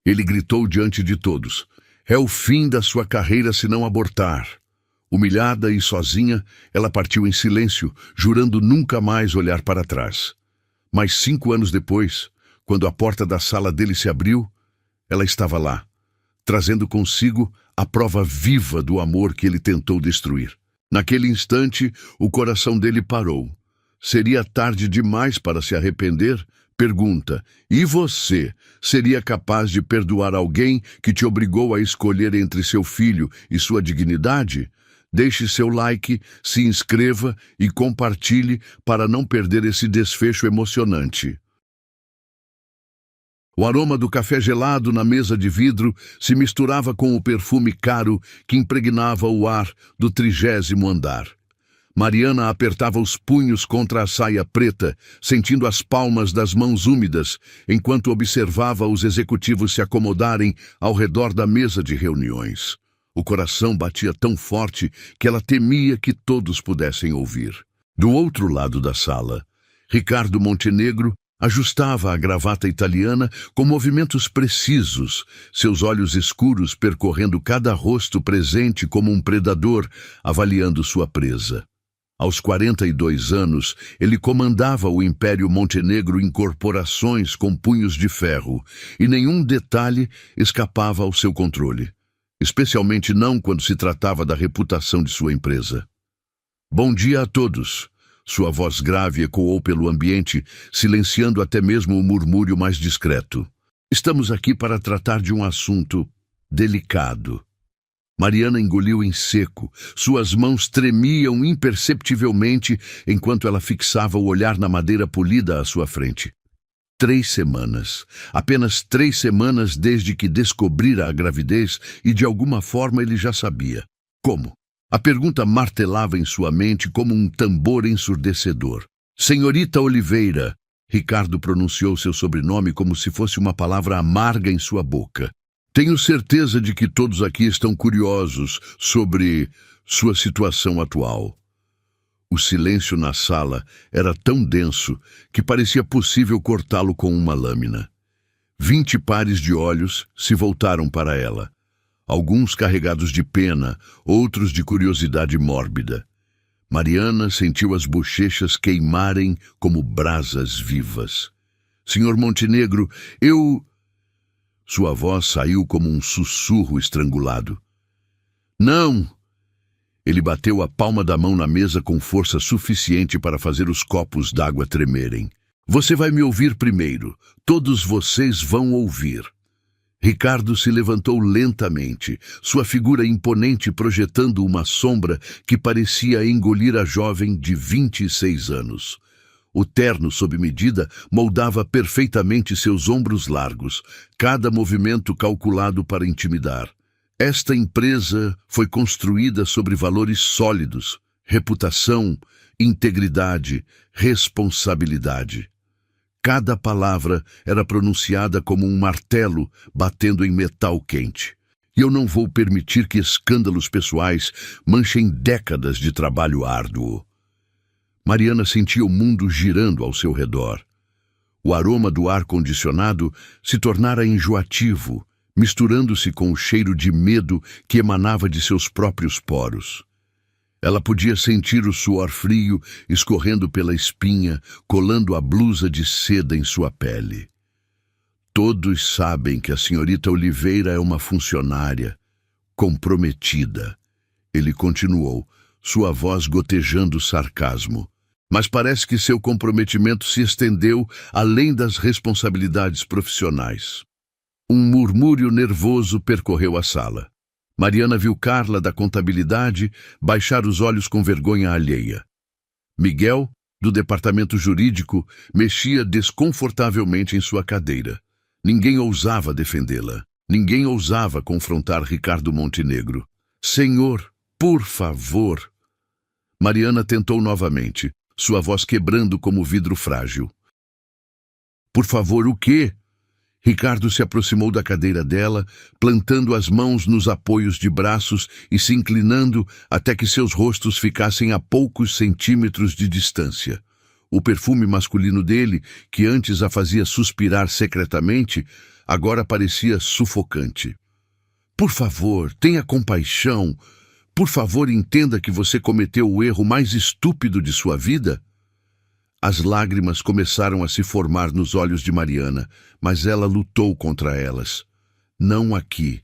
Ele gritou diante de todos. É o fim da sua carreira se não abortar. Humilhada e sozinha, ela partiu em silêncio, jurando nunca mais olhar para trás. Mas 5 anos depois, quando a porta da sala dele se abriu, ela estava lá, trazendo consigo a prova viva do amor que ele tentou destruir. Naquele instante, o coração dele parou. Seria tarde demais para se arrepender? Pergunta: e você seria capaz de perdoar alguém que te obrigou a escolher entre seu filho e sua dignidade? Deixe seu like, se inscreva e compartilhe para não perder esse desfecho emocionante. O aroma do café gelado na mesa de vidro se misturava com o perfume caro que impregnava o ar do 30º andar. Mariana apertava os punhos contra a saia preta, sentindo as palmas das mãos úmidas, enquanto observava os executivos se acomodarem ao redor da mesa de reuniões. O coração batia tão forte que ela temia que todos pudessem ouvir. Do outro lado da sala, Ricardo Montenegro ajustava a gravata italiana com movimentos precisos, seus olhos escuros percorrendo cada rosto presente como um predador, avaliando sua presa. Aos 42 anos, ele comandava o Império Montenegro em corporações com punhos de ferro, e nenhum detalhe escapava ao seu controle, especialmente não quando se tratava da reputação de sua empresa. Bom dia a todos. Sua voz grave ecoou pelo ambiente, silenciando até mesmo o murmúrio mais discreto. Estamos aqui para tratar de um assunto delicado. Mariana engoliu em seco. Suas mãos tremiam imperceptivelmente enquanto ela fixava o olhar na madeira polida à sua frente. 3 semanas. Apenas 3 semanas desde que descobrira a gravidez e de alguma forma ele já sabia. Como? A pergunta martelava em sua mente como um tambor ensurdecedor. Senhorita Oliveira. Ricardo pronunciou seu sobrenome como se fosse uma palavra amarga em sua boca. Tenho certeza de que todos aqui estão curiosos sobre sua situação atual. O silêncio na sala era tão denso que parecia possível cortá-lo com uma lâmina. 20 pares de olhos se voltaram para ela. Alguns carregados de pena, outros de curiosidade mórbida. Mariana sentiu as bochechas queimarem como brasas vivas. Senhor Montenegro, Sua voz saiu como um sussurro estrangulado. Não! Ele bateu a palma da mão na mesa com força suficiente para fazer os copos d'água tremerem. Você vai me ouvir primeiro. Todos vocês vão ouvir. Ricardo se levantou lentamente, sua figura imponente projetando uma sombra que parecia engolir a jovem de 26 anos. O terno sob medida moldava perfeitamente seus ombros largos, cada movimento calculado para intimidar. Esta empresa foi construída sobre valores sólidos: reputação, integridade, responsabilidade. Cada palavra era pronunciada como um martelo batendo em metal quente. E eu não vou permitir que escândalos pessoais manchem décadas de trabalho árduo. Mariana sentia o mundo girando ao seu redor. O aroma do ar-condicionado se tornara enjoativo, misturando-se com o cheiro de medo que emanava de seus próprios poros. Ela podia sentir o suor frio escorrendo pela espinha, colando a blusa de seda em sua pele. Todos sabem que a senhorita Oliveira é uma funcionária comprometida. Ele continuou, sua voz gotejando sarcasmo. Mas parece que seu comprometimento se estendeu além das responsabilidades profissionais. Um murmúrio nervoso percorreu a sala. Mariana viu Carla, da contabilidade, baixar os olhos com vergonha alheia. Miguel, do departamento jurídico, mexia desconfortavelmente em sua cadeira. Ninguém ousava defendê-la. Ninguém ousava confrontar Ricardo Montenegro. Senhor, por favor. Mariana tentou novamente, sua voz quebrando como vidro frágil. Por favor, o quê? Ricardo se aproximou da cadeira dela, plantando as mãos nos apoios de braços e se inclinando até que seus rostos ficassem a poucos centímetros de distância. O perfume masculino dele, que antes a fazia suspirar secretamente, agora parecia sufocante. Por favor, tenha compaixão. Por favor, entenda que você cometeu o erro mais estúpido de sua vida. As lágrimas começaram a se formar nos olhos de Mariana, mas ela lutou contra elas. Não aqui,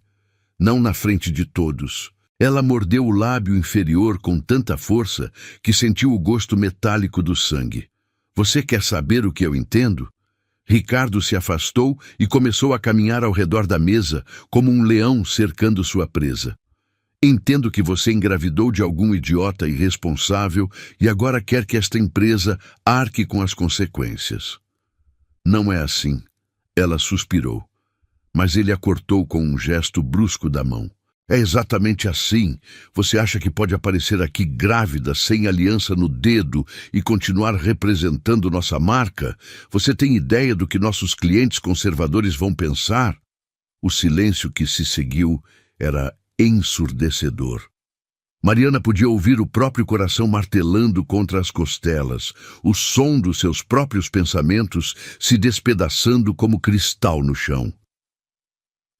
não na frente de todos. Ela mordeu o lábio inferior com tanta força que sentiu o gosto metálico do sangue. Você quer saber o que eu entendo? Ricardo se afastou e começou a caminhar ao redor da mesa, como um leão cercando sua presa. Entendo que você engravidou de algum idiota irresponsável e agora quer que esta empresa arque com as consequências. Não é assim. Ela suspirou, mas ele a cortou com um gesto brusco da mão. É exatamente assim. Você acha que pode aparecer aqui grávida, sem aliança no dedo e continuar representando nossa marca? Você tem ideia do que nossos clientes conservadores vão pensar? O silêncio que se seguiu era ensurdecedor. Mariana podia ouvir o próprio coração martelando contra as costelas, o som dos seus próprios pensamentos se despedaçando como cristal no chão.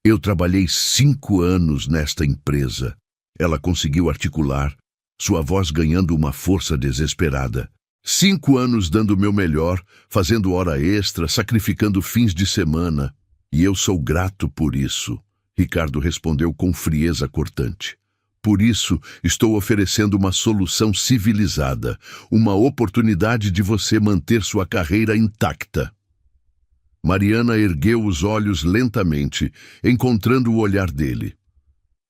Eu trabalhei 5 anos nesta empresa. Ela conseguiu articular, sua voz ganhando uma força desesperada. 5 anos dando o meu melhor, fazendo hora extra, sacrificando fins de semana. E eu sou grato por isso, Ricardo respondeu com frieza cortante. Por isso, estou oferecendo uma solução civilizada, uma oportunidade de você manter sua carreira intacta. Mariana ergueu os olhos lentamente, encontrando o olhar dele.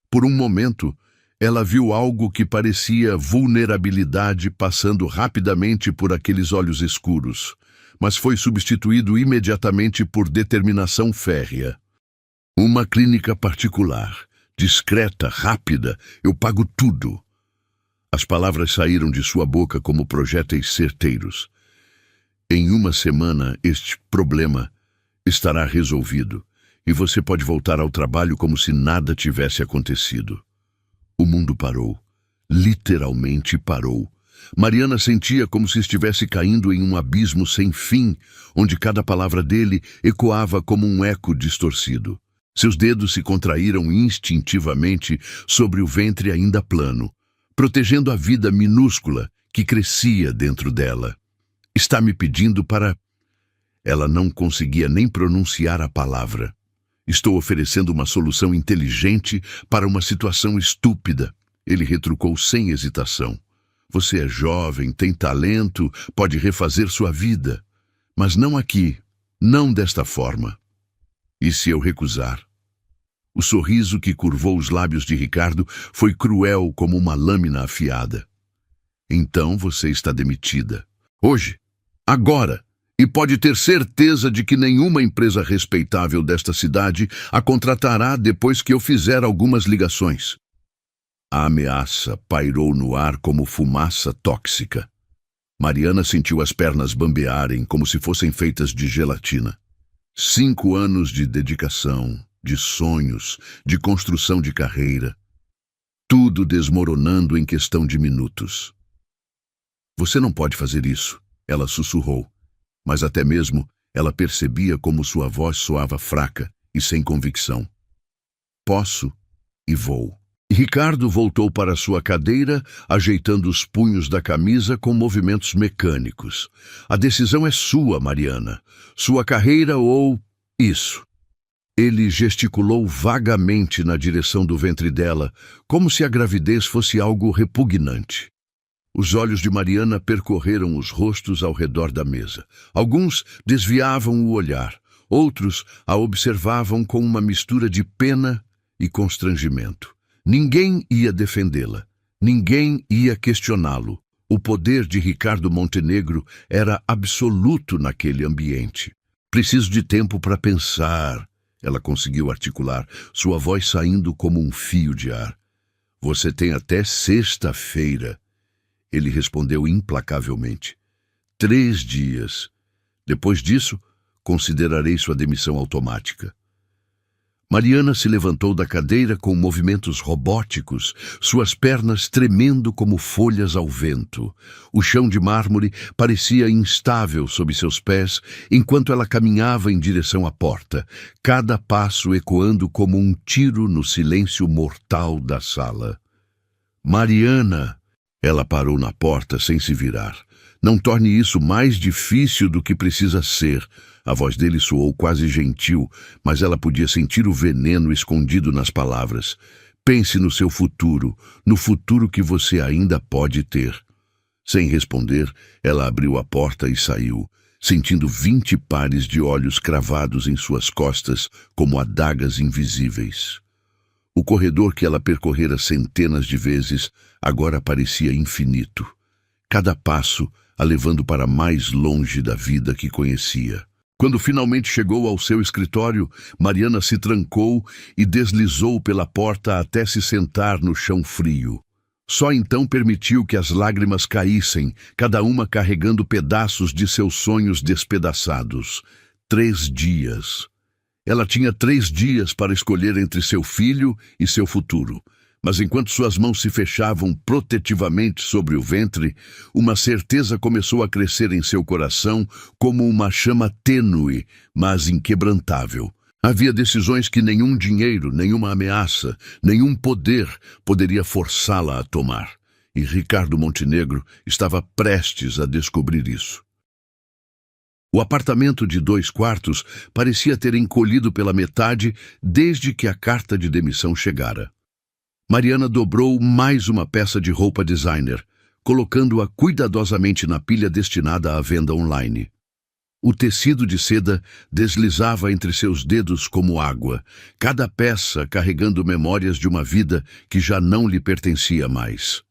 Por um momento, ela viu algo que parecia vulnerabilidade passando rapidamente por aqueles olhos escuros, mas foi substituído imediatamente por determinação férrea. Uma clínica particular, discreta, rápida, eu pago tudo. As palavras saíram de sua boca como projéteis certeiros. Em 1 semana, este problema estará resolvido e você pode voltar ao trabalho como se nada tivesse acontecido. O mundo parou. Literalmente parou. Mariana sentia como se estivesse caindo em um abismo sem fim, onde cada palavra dele ecoava como um eco distorcido. Seus dedos se contraíram instintivamente sobre o ventre ainda plano, protegendo a vida minúscula que crescia dentro dela. Está me pedindo para... Ela não conseguia nem pronunciar a palavra. Estou oferecendo uma solução inteligente para uma situação estúpida. Ele retrucou sem hesitação. Você é jovem, tem talento, pode refazer sua vida. Mas não aqui, não desta forma. E se eu recusar? O sorriso que curvou os lábios de Ricardo foi cruel como uma lâmina afiada. Então você está demitida. Hoje, agora. E pode ter certeza de que nenhuma empresa respeitável desta cidade a contratará depois que eu fizer algumas ligações. A ameaça pairou no ar como fumaça tóxica. Mariana sentiu as pernas bambearem como se fossem feitas de gelatina. 5 anos de dedicação, de sonhos, de construção de carreira. Tudo desmoronando em questão de minutos. Você não pode fazer isso, ela sussurrou. Mas até mesmo ela percebia como sua voz soava fraca e sem convicção. Posso e vou. E Ricardo voltou para sua cadeira, ajeitando os punhos da camisa com movimentos mecânicos. A decisão é sua, Mariana. Sua carreira ou isso. Ele gesticulou vagamente na direção do ventre dela, como se a gravidez fosse algo repugnante. Os olhos de Mariana percorreram os rostos ao redor da mesa. Alguns desviavam o olhar, outros a observavam com uma mistura de pena e constrangimento. Ninguém ia defendê-la, ninguém ia questioná-lo. O poder de Ricardo Montenegro era absoluto naquele ambiente. Preciso de tempo para pensar, ela conseguiu articular, sua voz saindo como um fio de ar. Você tem até sexta-feira. Ele respondeu implacavelmente. 3 dias. Depois disso, considerarei sua demissão automática. Mariana se levantou da cadeira com movimentos robóticos, suas pernas tremendo como folhas ao vento. O chão de mármore parecia instável sob seus pés, enquanto ela caminhava em direção à porta, cada passo ecoando como um tiro no silêncio mortal da sala. Mariana! Ela parou na porta sem se virar. Não torne isso mais difícil do que precisa ser. A voz dele soou quase gentil, mas ela podia sentir o veneno escondido nas palavras. Pense no seu futuro, no futuro que você ainda pode ter. Sem responder, ela abriu a porta e saiu, sentindo 20 pares de olhos cravados em suas costas como adagas invisíveis. O corredor que ela percorrera centenas de vezes agora parecia infinito. Cada passo a levando para mais longe da vida que conhecia. Quando finalmente chegou ao seu escritório, Mariana se trancou e deslizou pela porta até se sentar no chão frio. Só então permitiu que as lágrimas caíssem, cada uma carregando pedaços de seus sonhos despedaçados. 3 dias. Ela tinha 3 dias para escolher entre seu filho e seu futuro. Mas enquanto suas mãos se fechavam protetivamente sobre o ventre, uma certeza começou a crescer em seu coração como uma chama tênue, mas inquebrantável. Havia decisões que nenhum dinheiro, nenhuma ameaça, nenhum poder poderia forçá-la a tomar. E Ricardo Montenegro estava prestes a descobrir isso. O apartamento de 2 quartos parecia ter encolhido pela metade desde que a carta de demissão chegara. Mariana dobrou mais uma peça de roupa designer, colocando-a cuidadosamente na pilha destinada à venda online. O tecido de seda deslizava entre seus dedos como água, cada peça carregando memórias de uma vida que já não lhe pertencia mais.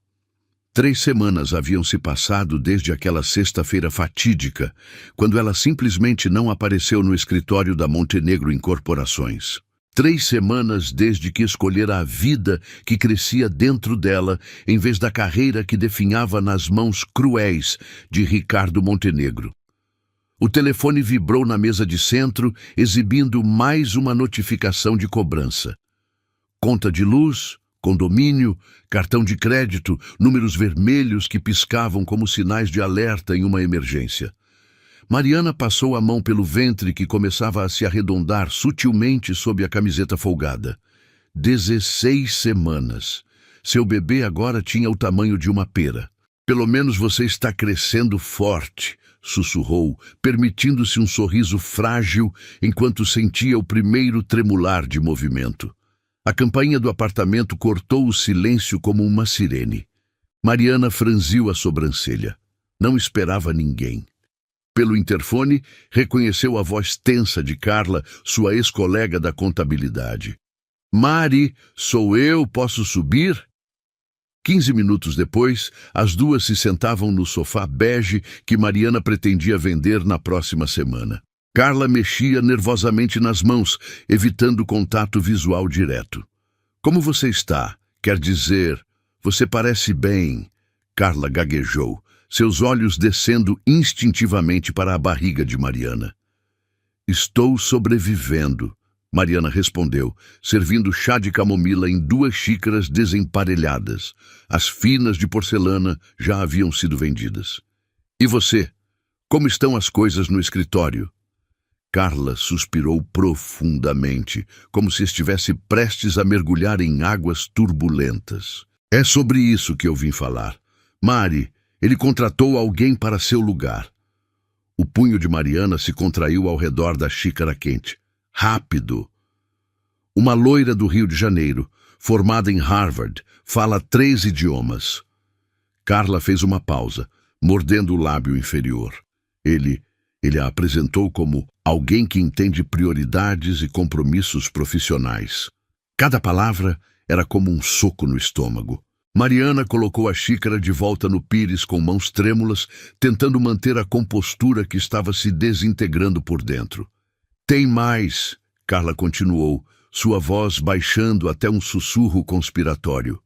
3 semanas haviam se passado desde aquela sexta-feira fatídica, quando ela simplesmente não apareceu no escritório da Montenegro Incorporações. 3 semanas desde que escolhera a vida que crescia dentro dela, em vez da carreira que definhava nas mãos cruéis de Ricardo Montenegro. O telefone vibrou na mesa de centro, exibindo mais uma notificação de cobrança. Conta de luz, condomínio, cartão de crédito, números vermelhos que piscavam como sinais de alerta em uma emergência. Mariana passou a mão pelo ventre que começava a se arredondar sutilmente sob a camiseta folgada. 16 semanas. Seu bebê agora tinha o tamanho de uma pera. Pelo menos você está crescendo forte, sussurrou, permitindo-se um sorriso frágil enquanto sentia o primeiro tremular de movimento. A campainha do apartamento cortou o silêncio como uma sirene. Mariana franziu a sobrancelha. Não esperava ninguém. Pelo interfone, reconheceu a voz tensa de Carla, sua ex-colega da contabilidade. Mari, sou eu, posso subir? 15 minutos depois, as duas se sentavam no sofá bege que Mariana pretendia vender na próxima semana. Carla mexia nervosamente nas mãos, evitando contato visual direto. Como você está? Quer dizer, você parece bem. Carla gaguejou, seus olhos descendo instintivamente para a barriga de Mariana. Estou sobrevivendo, Mariana respondeu, servindo chá de camomila em 2 xícaras desemparelhadas. As finas de porcelana já haviam sido vendidas. E você? Como estão as coisas no escritório? Carla suspirou profundamente, como se estivesse prestes a mergulhar em águas turbulentas. É sobre isso que eu vim falar. Mari, ele contratou alguém para seu lugar. O punho de Mariana se contraiu ao redor da xícara quente. Rápido. Uma loira do Rio de Janeiro, formada em Harvard, fala 3 idiomas. Carla fez uma pausa, mordendo o lábio inferior. Ele a apresentou como alguém que entende prioridades e compromissos profissionais. Cada palavra era como um soco no estômago. Mariana colocou a xícara de volta no pires com mãos trêmulas, tentando manter a compostura que estava se desintegrando por dentro. Tem mais, Carla continuou, sua voz baixando até um sussurro conspiratório.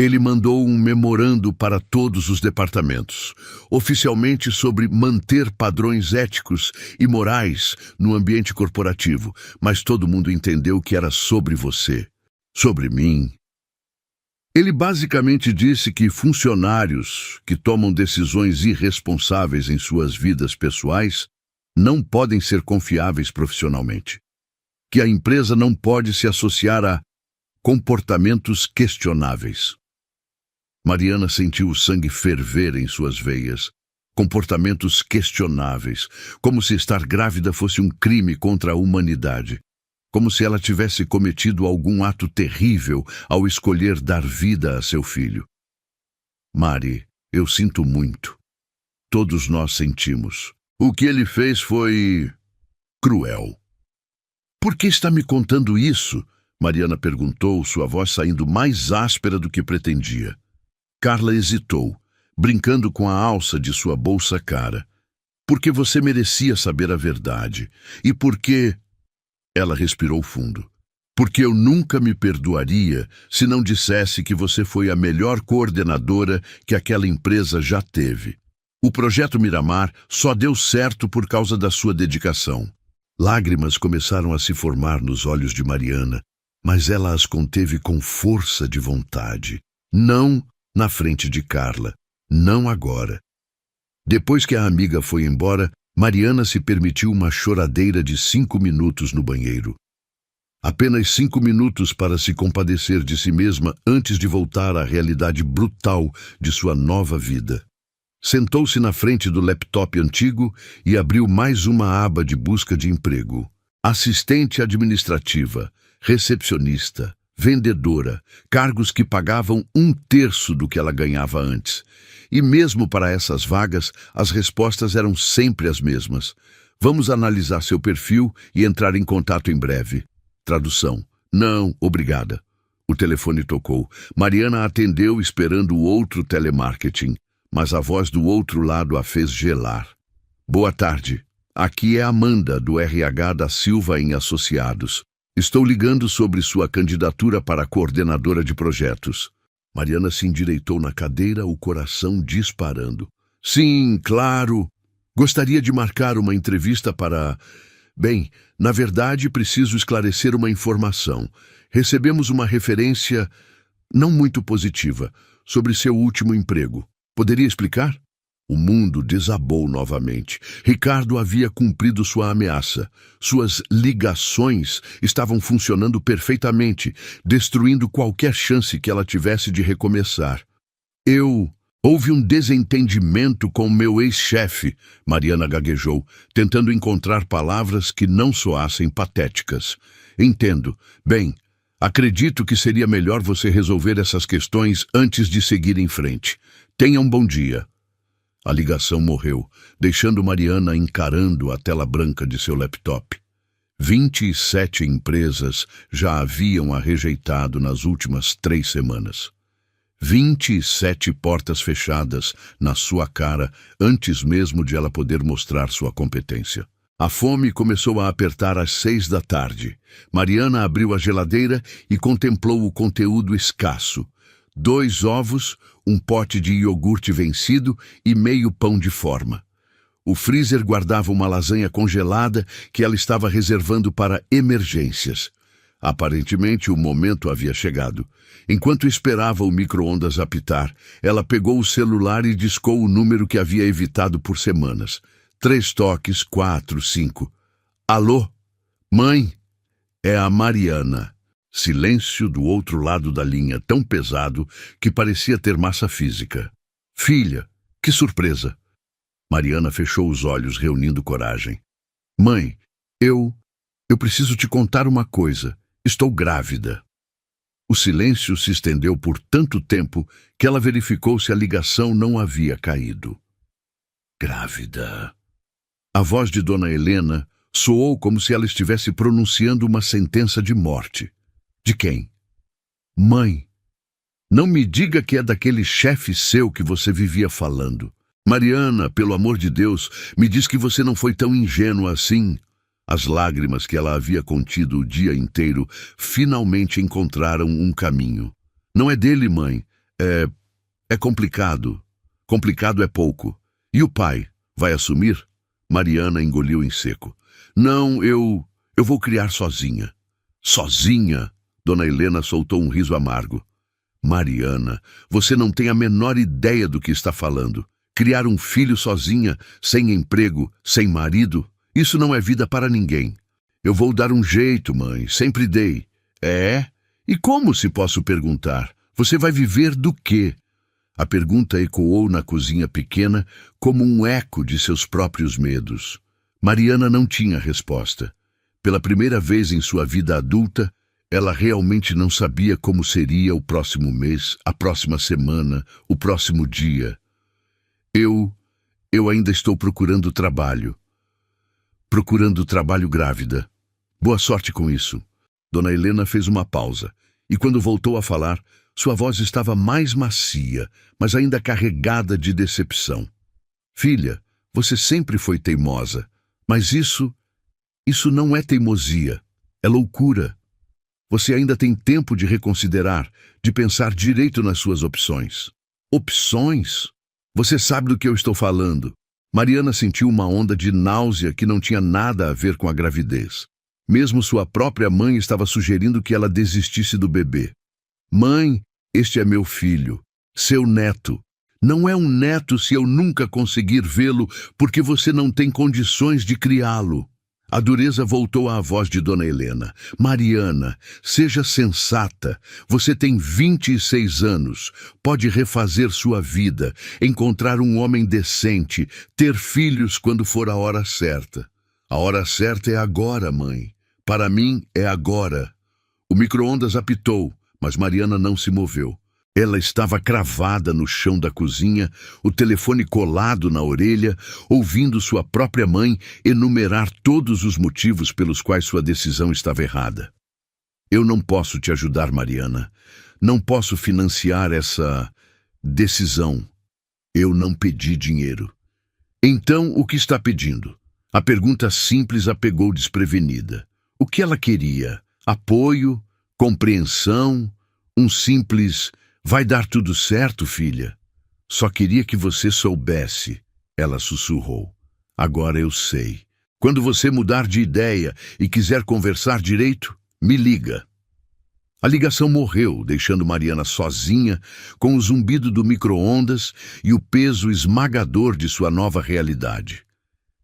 Ele mandou um memorando para todos os departamentos, oficialmente sobre manter padrões éticos e morais no ambiente corporativo, mas todo mundo entendeu que era sobre você, sobre mim. Ele basicamente disse que funcionários que tomam decisões irresponsáveis em suas vidas pessoais não podem ser confiáveis profissionalmente, que a empresa não pode se associar a comportamentos questionáveis. Mariana sentiu o sangue ferver em suas veias. Comportamentos questionáveis, como se estar grávida fosse um crime contra a humanidade. Como se ela tivesse cometido algum ato terrível ao escolher dar vida a seu filho. Mari, eu sinto muito. Todos nós sentimos. O que ele fez foi cruel. Por que está me contando isso? Mariana perguntou, sua voz saindo mais áspera do que pretendia. Carla hesitou, brincando com a alça de sua bolsa cara. Porque você merecia saber a verdade. E porque... Ela respirou fundo. Porque eu nunca me perdoaria se não dissesse que você foi a melhor coordenadora que aquela empresa já teve. O projeto Miramar só deu certo por causa da sua dedicação. Lágrimas começaram a se formar nos olhos de Mariana, mas ela as conteve com força de vontade. Não na frente de Carla. Não agora. Depois que a amiga foi embora, Mariana se permitiu uma choradeira de 5 minutos no banheiro. Apenas 5 minutos para se compadecer de si mesma antes de voltar à realidade brutal de sua nova vida. Sentou-se na frente do laptop antigo e abriu mais uma aba de busca de emprego. Assistente administrativa, recepcionista, vendedora, cargos que pagavam 1/3 do que ela ganhava antes. E mesmo para essas vagas, as respostas eram sempre as mesmas. Vamos analisar seu perfil e entrar em contato em breve. Tradução. Não, obrigada. O telefone tocou. Mariana atendeu esperando o outro telemarketing, mas a voz do outro lado a fez gelar. Boa tarde. Aqui é Amanda, do RH da Silva em Associados. Estou ligando sobre sua candidatura para coordenadora de projetos. Mariana se endireitou na cadeira, o coração disparando. Sim, claro. Gostaria de marcar uma entrevista para... Bem, na verdade, preciso esclarecer uma informação. Recebemos uma referência não muito positiva sobre seu último emprego. Poderia explicar? O mundo desabou novamente. Ricardo havia cumprido sua ameaça. Suas ligações estavam funcionando perfeitamente, destruindo qualquer chance que ela tivesse de recomeçar. Houve um desentendimento com meu ex-chefe, Mariana gaguejou, tentando encontrar palavras que não soassem patéticas. Entendo. Bem, acredito que seria melhor você resolver essas questões antes de seguir em frente. Tenha um bom dia. A ligação morreu, deixando Mariana encarando a tela branca de seu laptop. 27 empresas já haviam a rejeitado nas últimas 3 semanas. 27 portas fechadas na sua cara antes mesmo de ela poder mostrar sua competência. A fome começou a apertar às 6 da tarde. Mariana abriu a geladeira e contemplou o conteúdo escasso. 2 ovos, um pote de iogurte vencido e meio pão de forma. O freezer guardava uma lasanha congelada que ela estava reservando para emergências. Aparentemente, o momento havia chegado. Enquanto esperava o micro-ondas apitar, ela pegou o celular e discou o número que havia evitado por semanas. 3 toques, 4, 5. Alô? Mãe? É a Mariana. Silêncio do outro lado da linha, tão pesado que parecia ter massa física. Filha, que surpresa! Mariana fechou os olhos, reunindo coragem. Mãe, eu preciso te contar uma coisa. Estou grávida. O silêncio se estendeu por tanto tempo que ela verificou se a ligação não havia caído. Grávida. A voz de Dona Helena soou como se ela estivesse pronunciando uma sentença de morte. De quem? Mãe, não me diga que é daquele chefe seu que você vivia falando. Mariana, pelo amor de Deus, me diz que você não foi tão ingênua assim. As lágrimas que ela havia contido o dia inteiro finalmente encontraram um caminho. Não é dele, mãe. É complicado. Complicado é pouco. E o pai? Vai assumir? Mariana engoliu em seco. Não, eu vou criar sozinha. Sozinha? Dona Helena soltou um riso amargo. Mariana, você não tem a menor ideia do que está falando. Criar um filho sozinha, sem emprego, sem marido, isso não é vida para ninguém. Eu vou dar um jeito, mãe, sempre dei. É? E como, se posso perguntar? Você vai viver do quê? A pergunta ecoou na cozinha pequena como um eco de seus próprios medos. Mariana não tinha resposta. Pela primeira vez em sua vida adulta, ela realmente não sabia como seria o próximo mês, a próxima semana, o próximo dia. Eu ainda estou procurando trabalho. Procurando trabalho grávida. Boa sorte com isso. Dona Helena fez uma pausa, e quando voltou a falar, sua voz estava mais macia, mas ainda carregada de decepção. Filha, você sempre foi teimosa, mas isso não é teimosia, é loucura. Você ainda tem tempo de reconsiderar, de pensar direito nas suas opções. Opções? Você sabe do que eu estou falando. Mariana sentiu uma onda de náusea que não tinha nada a ver com a gravidez. Mesmo sua própria mãe estava sugerindo que ela desistisse do bebê. Mãe, este é meu filho, seu neto. Não é um neto se eu nunca conseguir vê-lo porque você não tem condições de criá-lo. A dureza voltou à voz de Dona Helena. Mariana, seja sensata. Você tem 26 anos. Pode refazer sua vida, encontrar um homem decente, ter filhos quando for a hora certa. A hora certa é agora, mãe. Para mim, é agora. O micro-ondas apitou, mas Mariana não se moveu. Ela estava cravada no chão da cozinha, o telefone colado na orelha, ouvindo sua própria mãe enumerar todos os motivos pelos quais sua decisão estava errada. Eu não posso te ajudar, Mariana. Não posso financiar essa decisão. Eu não pedi dinheiro. Então, o que está pedindo? A pergunta simples a pegou desprevenida. O que ela queria? Apoio? Compreensão? Um simples... Vai dar tudo certo, filha. Só queria que você soubesse, ela sussurrou. Agora eu sei. Quando você mudar de ideia e quiser conversar direito, me liga. A ligação morreu, deixando Mariana sozinha, com o zumbido do micro-ondas e o peso esmagador de sua nova realidade.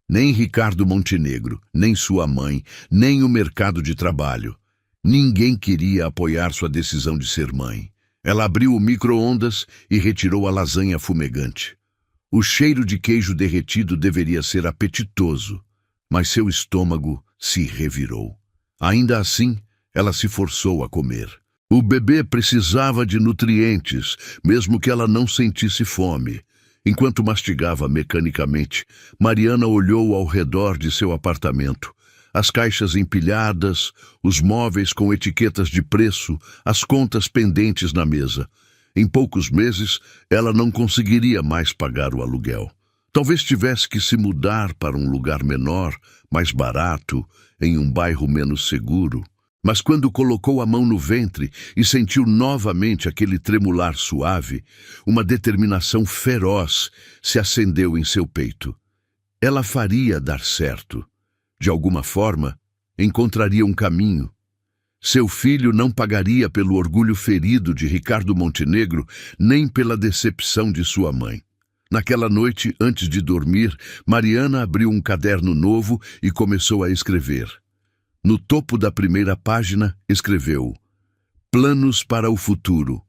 Nem Ricardo Montenegro, nem sua mãe, nem o mercado de trabalho. Ninguém queria apoiar sua decisão de ser mãe. Ela abriu o micro-ondas e retirou a lasanha fumegante. O cheiro de queijo derretido deveria ser apetitoso, mas seu estômago se revirou. Ainda assim, ela se forçou a comer. O bebê precisava de nutrientes, mesmo que ela não sentisse fome. Enquanto mastigava mecanicamente, Mariana olhou ao redor de seu apartamento. As caixas empilhadas, os móveis com etiquetas de preço, as contas pendentes na mesa. Em poucos meses, ela não conseguiria mais pagar o aluguel. Talvez tivesse que se mudar para um lugar menor, mais barato, em um bairro menos seguro. Mas quando colocou a mão no ventre e sentiu novamente aquele tremular suave, uma determinação feroz se acendeu em seu peito. Ela faria dar certo. De alguma forma, encontraria um caminho. Seu filho não pagaria pelo orgulho ferido de Ricardo Montenegro, nem pela decepção de sua mãe. Naquela noite, antes de dormir, Mariana abriu um caderno novo e começou a escrever. No topo da primeira página, escreveu: Planos para o futuro.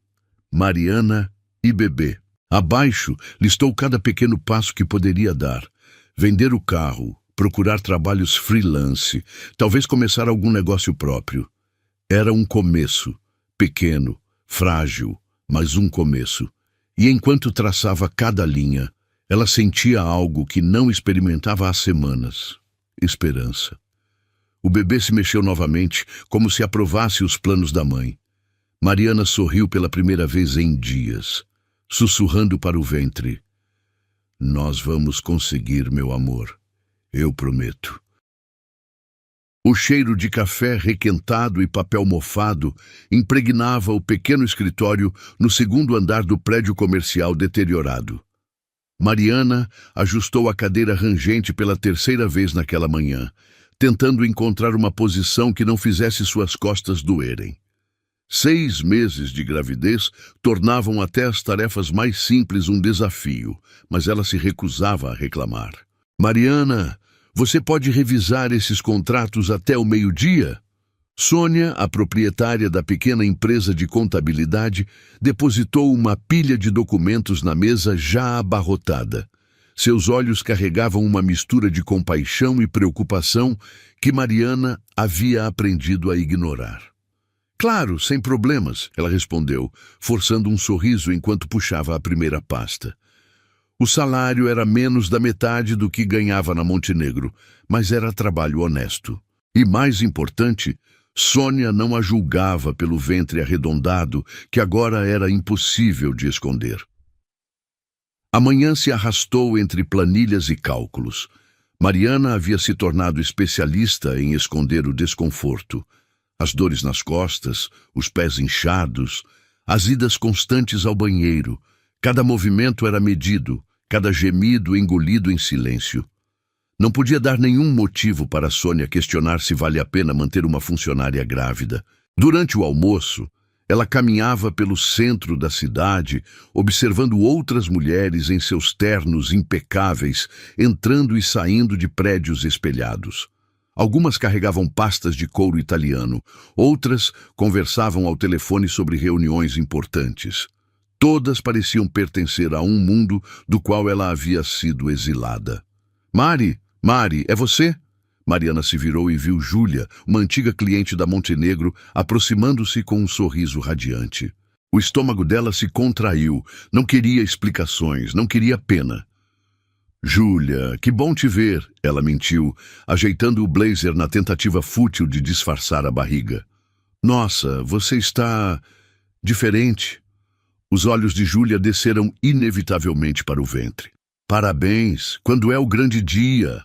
Mariana e bebê. Abaixo, listou cada pequeno passo que poderia dar. Vender o carro, procurar trabalhos freelance, talvez começar algum negócio próprio. Era um começo, pequeno, frágil, mas um começo. E enquanto traçava cada linha, ela sentia algo que não experimentava há semanas: esperança. O bebê se mexeu novamente, como se aprovasse os planos da mãe. Mariana sorriu pela primeira vez em dias, sussurrando para o ventre: Nós vamos conseguir, meu amor. Eu prometo. O cheiro de café requentado e papel mofado impregnava o pequeno escritório no segundo andar do prédio comercial deteriorado. Mariana ajustou a cadeira rangente pela terceira vez naquela manhã, tentando encontrar uma posição que não fizesse suas costas doerem. 6 meses de gravidez tornavam até as tarefas mais simples um desafio, mas ela se recusava a reclamar. Mariana, você pode revisar esses contratos até o meio-dia? Sônia, a proprietária da pequena empresa de contabilidade, depositou uma pilha de documentos na mesa já abarrotada. Seus olhos carregavam uma mistura de compaixão e preocupação que Mariana havia aprendido a ignorar. Claro, sem problemas, ela respondeu, forçando um sorriso enquanto puxava a primeira pasta. O salário era menos da metade do que ganhava na Montenegro, mas era trabalho honesto. E mais importante, Sônia não a julgava pelo ventre arredondado que agora era impossível de esconder. A manhã se arrastou entre planilhas e cálculos. Mariana havia se tornado especialista em esconder o desconforto. As dores nas costas, os pés inchados, as idas constantes ao banheiro. Cada movimento era medido, cada gemido engolido em silêncio. Não podia dar nenhum motivo para Sônia questionar se vale a pena manter uma funcionária grávida. Durante o almoço, ela caminhava pelo centro da cidade, observando outras mulheres em seus ternos impecáveis, entrando e saindo de prédios espelhados. Algumas carregavam pastas de couro italiano, outras conversavam ao telefone sobre reuniões importantes. Todas pareciam pertencer a um mundo do qual ela havia sido exilada. Mari, é você? Mariana se virou e viu Júlia, uma antiga cliente da Montenegro, aproximando-se com um sorriso radiante. O estômago dela se contraiu, não queria explicações, não queria pena. Júlia, que bom te ver, ela mentiu, ajeitando o blazer na tentativa fútil de disfarçar a barriga. Nossa, você está diferente. Os olhos de Júlia desceram inevitavelmente para o ventre. Parabéns, quando é o grande dia?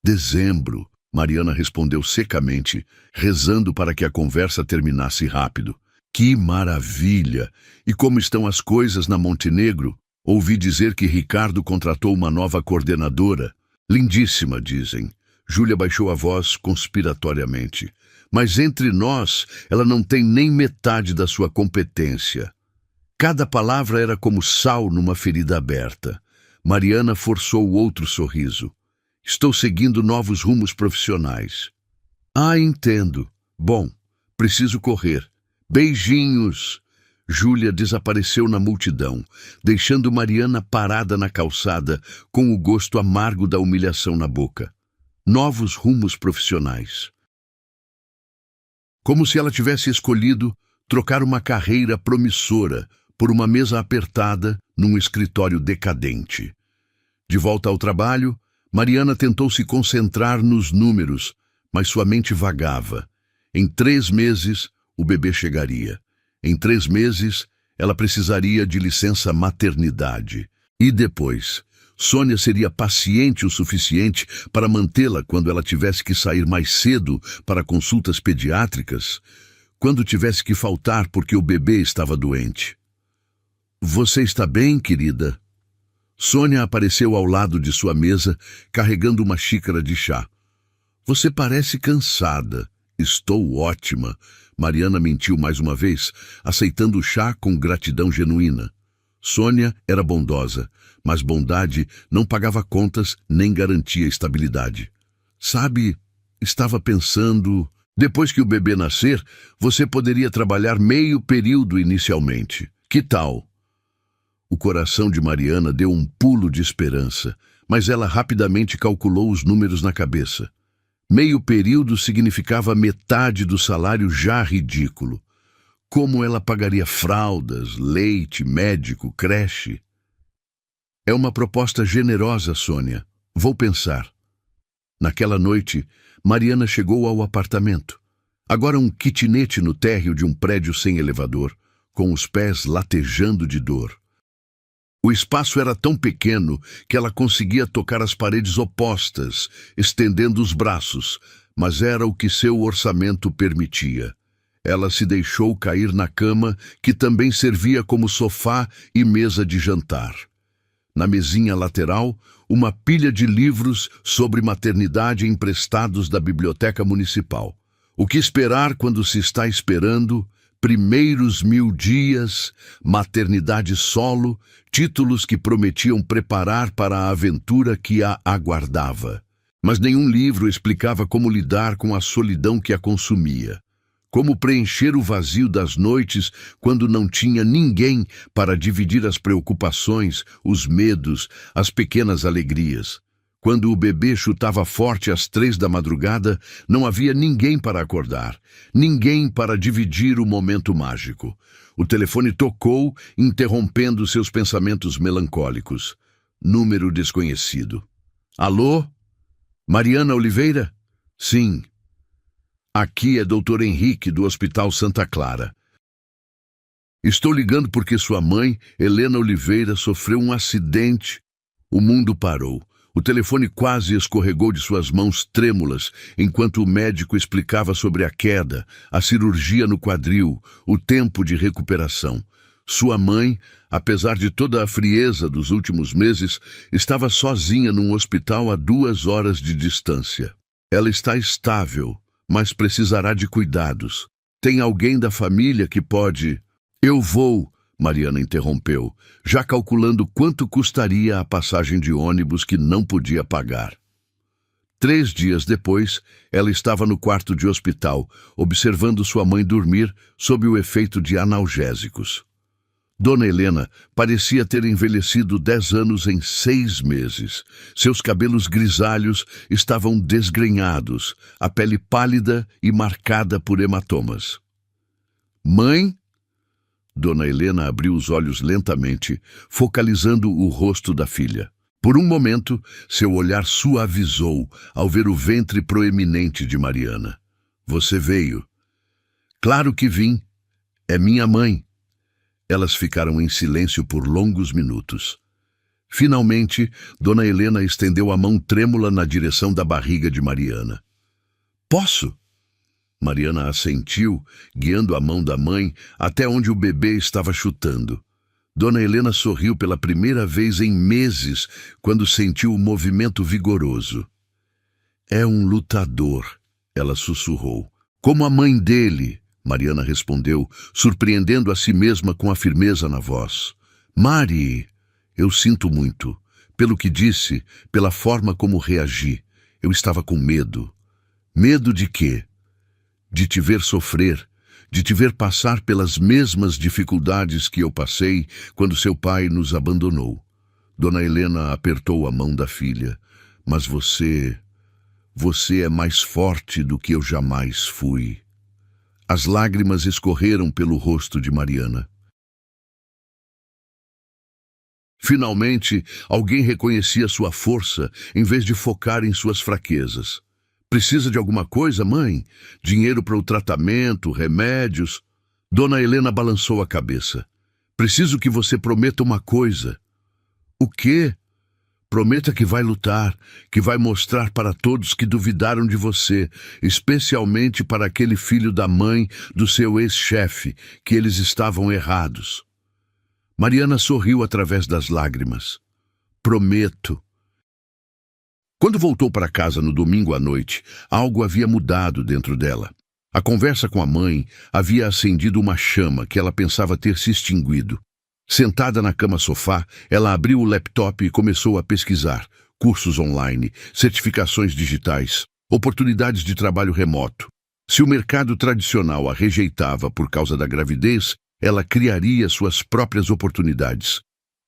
Dezembro, Mariana respondeu secamente, rezando para que a conversa terminasse rápido. Que maravilha! E como estão as coisas na Montenegro? Ouvi dizer que Ricardo contratou uma nova coordenadora. Lindíssima, dizem. Júlia baixou a voz conspiratoriamente. Mas entre nós, ela não tem nem metade da sua competência. Cada palavra era como sal numa ferida aberta. Mariana forçou outro sorriso. Estou seguindo novos rumos profissionais. Ah, entendo. Bom, preciso correr. Beijinhos! Júlia desapareceu na multidão, deixando Mariana parada na calçada, com o gosto amargo da humilhação na boca. Novos rumos profissionais. Como se ela tivesse escolhido trocar uma carreira promissora por uma mesa apertada num escritório decadente. De volta ao trabalho, Mariana tentou se concentrar nos números, mas sua mente vagava. Em 3 meses, o bebê chegaria. Em 3 meses, ela precisaria de licença maternidade. E depois, Sônia seria paciente o suficiente para mantê-la quando ela tivesse que sair mais cedo para consultas pediátricas, quando tivesse que faltar porque o bebê estava doente. Você está bem, querida? Sônia apareceu ao lado de sua mesa, carregando uma xícara de chá. Você parece cansada. Estou ótima. Mariana mentiu mais uma vez, aceitando o chá com gratidão genuína. Sônia era bondosa, mas bondade não pagava contas nem garantia estabilidade. Sabe, estava pensando... Depois que o bebê nascer, você poderia trabalhar meio período inicialmente. Que tal? O coração de Mariana deu um pulo de esperança, mas ela rapidamente calculou os números na cabeça. Meio período significava metade do salário já ridículo. Como ela pagaria fraldas, leite, médico, creche? É uma proposta generosa, Sônia. Vou pensar. Naquela noite, Mariana chegou ao apartamento. Agora um kitnet no térreo de um prédio sem elevador, com os pés latejando de dor. O espaço era tão pequeno que ela conseguia tocar as paredes opostas, estendendo os braços, mas era o que seu orçamento permitia. Ela se deixou cair na cama, que também servia como sofá e mesa de jantar. Na mesinha lateral, uma pilha de livros sobre maternidade emprestados da biblioteca municipal. O que esperar quando se está esperando? Primeiros 1000 dias, maternidade solo, títulos que prometiam preparar para a aventura que a aguardava. Mas nenhum livro explicava como lidar com a solidão que a consumia. Como preencher o vazio das noites quando não tinha ninguém para dividir as preocupações, os medos, as pequenas alegrias. Quando o bebê chutava forte às 3 da madrugada, não havia ninguém para acordar, ninguém para dividir o momento mágico. O telefone tocou, interrompendo seus pensamentos melancólicos. Número desconhecido. Alô? Mariana Oliveira? Sim. Aqui é Dr. Henrique, do Hospital Santa Clara. Estou ligando porque sua mãe, Helena Oliveira, sofreu um acidente. O mundo parou. O telefone quase escorregou de suas mãos trêmulas enquanto o médico explicava sobre a queda, a cirurgia no quadril, o tempo de recuperação. Sua mãe, apesar de toda a frieza dos últimos meses, estava sozinha num hospital a 2 horas de distância. Ela está estável, mas precisará de cuidados. Tem alguém da família que pode... Eu vou, Mariana interrompeu, já calculando quanto custaria a passagem de ônibus que não podia pagar. 3 dias depois, ela estava no quarto de hospital, observando sua mãe dormir sob o efeito de analgésicos. Dona Helena parecia ter envelhecido 10 anos em 6 meses. Seus cabelos grisalhos estavam desgrenhados, a pele pálida e marcada por hematomas. Mãe? Dona Helena abriu os olhos lentamente, focalizando o rosto da filha. Por um momento, seu olhar suavizou ao ver o ventre proeminente de Mariana. Você veio. Claro que vim. É minha mãe. Elas ficaram em silêncio por longos minutos. Finalmente, Dona Helena estendeu a mão trêmula na direção da barriga de Mariana. Posso? Mariana assentiu, guiando a mão da mãe até onde o bebê estava chutando. Dona Helena sorriu pela primeira vez em meses quando sentiu o movimento vigoroso. É um lutador, ela sussurrou. Como a mãe dele, Mariana respondeu, surpreendendo a si mesma com a firmeza na voz. Mari, eu sinto muito. Pelo que disse, pela forma como reagi. Eu estava com medo. Medo de quê? De te ver sofrer, de te ver passar pelas mesmas dificuldades que eu passei quando seu pai nos abandonou. Dona Helena apertou a mão da filha. Mas você é mais forte do que eu jamais fui. As lágrimas escorreram pelo rosto de Mariana. Finalmente, alguém reconhecia sua força em vez de focar em suas fraquezas. Precisa de alguma coisa, mãe? Dinheiro para o tratamento, remédios? Dona Helena balançou a cabeça. Preciso que você prometa uma coisa. O quê? Prometa que vai lutar, que vai mostrar para todos que duvidaram de você, especialmente para aquele filho da mãe do seu ex-chefe, que eles estavam errados. Mariana sorriu através das lágrimas. Prometo. Quando voltou para casa no domingo à noite, algo havia mudado dentro dela. A conversa com a mãe havia acendido uma chama que ela pensava ter se extinguido. Sentada na cama-sofá, ela abriu o laptop e começou a pesquisar cursos online, certificações digitais, oportunidades de trabalho remoto. Se o mercado tradicional a rejeitava por causa da gravidez, ela criaria suas próprias oportunidades.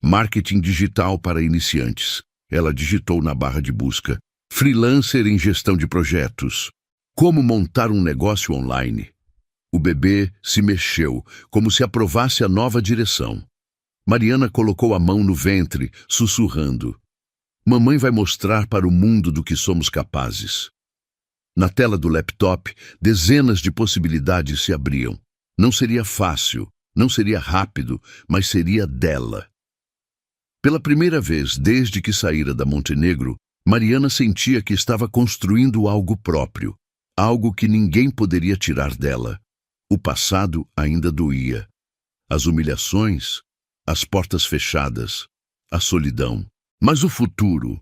Marketing digital para iniciantes. Ela digitou na barra de busca. Freelancer em gestão de projetos. Como montar um negócio online? O bebê se mexeu, como se aprovasse a nova direção. Mariana colocou a mão no ventre, sussurrando. Mamãe vai mostrar para o mundo do que somos capazes. Na tela do laptop, dezenas de possibilidades se abriam. Não seria fácil, não seria rápido, mas seria dela. Pela primeira vez desde que saíra da Montenegro, Mariana sentia que estava construindo algo próprio. algo que ninguém poderia tirar dela. O passado ainda doía. As humilhações, as portas fechadas, a solidão. Mas o futuro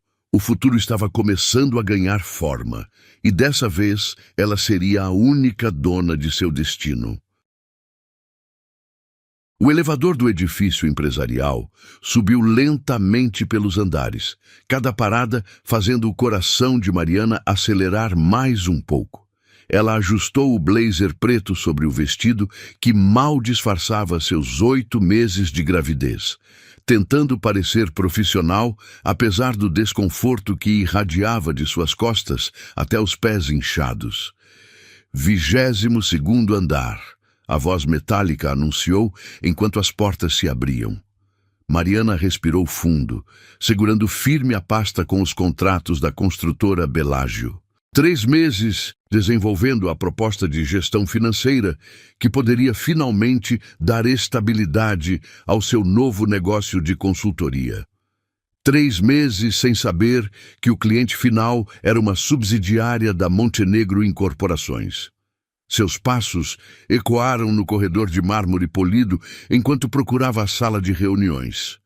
estava começando a ganhar forma, e dessa vez ela seria a única dona de seu destino. O elevador do edifício empresarial subiu lentamente pelos andares, cada parada fazendo o coração de Mariana acelerar mais um pouco. Ela ajustou o blazer preto sobre o vestido que mal disfarçava seus 8 meses de gravidez, tentando parecer profissional, apesar do desconforto que irradiava de suas costas até os pés inchados. 22º andar. A voz metálica anunciou enquanto as portas se abriam. Mariana respirou fundo, segurando firme a pasta com os contratos da construtora Belágio. 3 meses desenvolvendo a proposta de gestão financeira que poderia finalmente dar estabilidade ao seu novo negócio de consultoria. 3 meses sem saber que o cliente final era uma subsidiária da Montenegro Incorporações. Seus passos ecoaram no corredor de mármore polido enquanto procurava a sala de reuniões.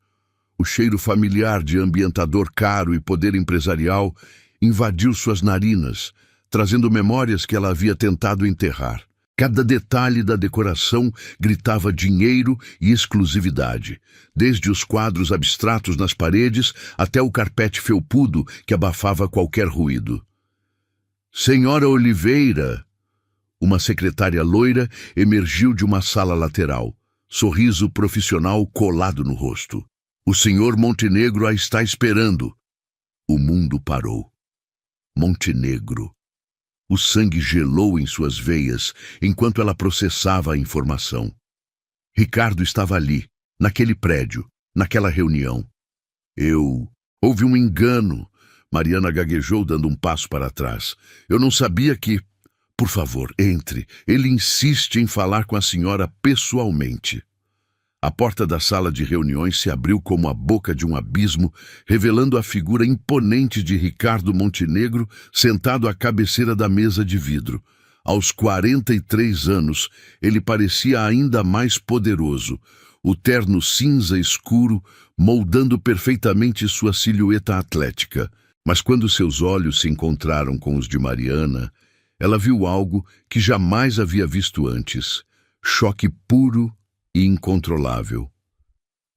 O cheiro familiar de ambientador caro e poder empresarial invadiu suas narinas, trazendo memórias que ela havia tentado enterrar. Cada detalhe da decoração gritava dinheiro e exclusividade, desde os quadros abstratos nas paredes até o carpete felpudo que abafava qualquer ruído. Senhora Oliveira! Uma secretária loira emergiu de uma sala lateral, sorriso profissional colado no rosto. O senhor Montenegro a está esperando. O mundo parou. Montenegro. O sangue gelou em suas veias enquanto ela processava a informação. Ricardo estava ali, naquele prédio, naquela reunião. Houve um engano. Mariana gaguejou dando um passo para trás. Eu não sabia que... Por favor, entre. Ele insiste em falar com a senhora pessoalmente. A porta da sala de reuniões se abriu como a boca de um abismo, revelando a figura imponente de Ricardo Montenegro sentado à cabeceira da mesa de vidro. Aos 43 anos, ele parecia ainda mais poderoso, o terno cinza escuro moldando perfeitamente sua silhueta atlética. Mas quando seus olhos se encontraram com os de Mariana, ela viu algo que jamais havia visto antes. Choque puro e incontrolável.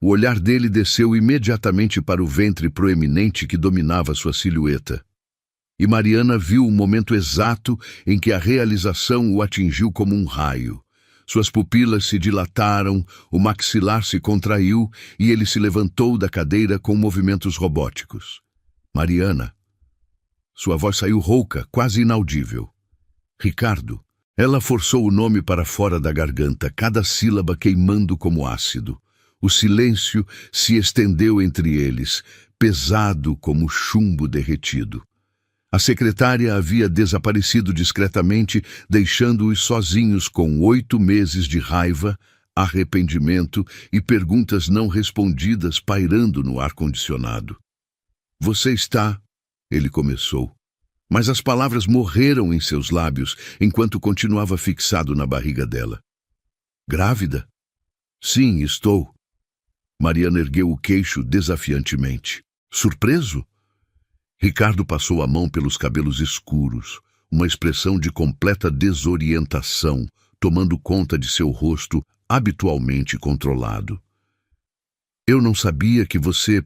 O olhar dele desceu imediatamente para o ventre proeminente que dominava sua silhueta. E Mariana viu o momento exato em que a realização o atingiu como um raio. Suas pupilas se dilataram, o maxilar se contraiu e ele se levantou da cadeira com movimentos robóticos. Mariana. Sua voz saiu rouca, quase inaudível. Ricardo. Ela forçou o nome para fora da garganta, cada sílaba queimando como ácido. O silêncio se estendeu entre eles, pesado como chumbo derretido. A secretária havia desaparecido discretamente, deixando-os sozinhos com 8 meses de raiva, arrependimento e perguntas não respondidas pairando no ar-condicionado. Você está... Ele começou. Mas as palavras morreram em seus lábios enquanto continuava fixado na barriga dela. Grávida? Sim, estou. Mariana ergueu o queixo desafiantemente. Surpreso? Ricardo passou a mão pelos cabelos escuros, uma expressão de completa desorientação, tomando conta de seu rosto habitualmente controlado. Eu não sabia que você...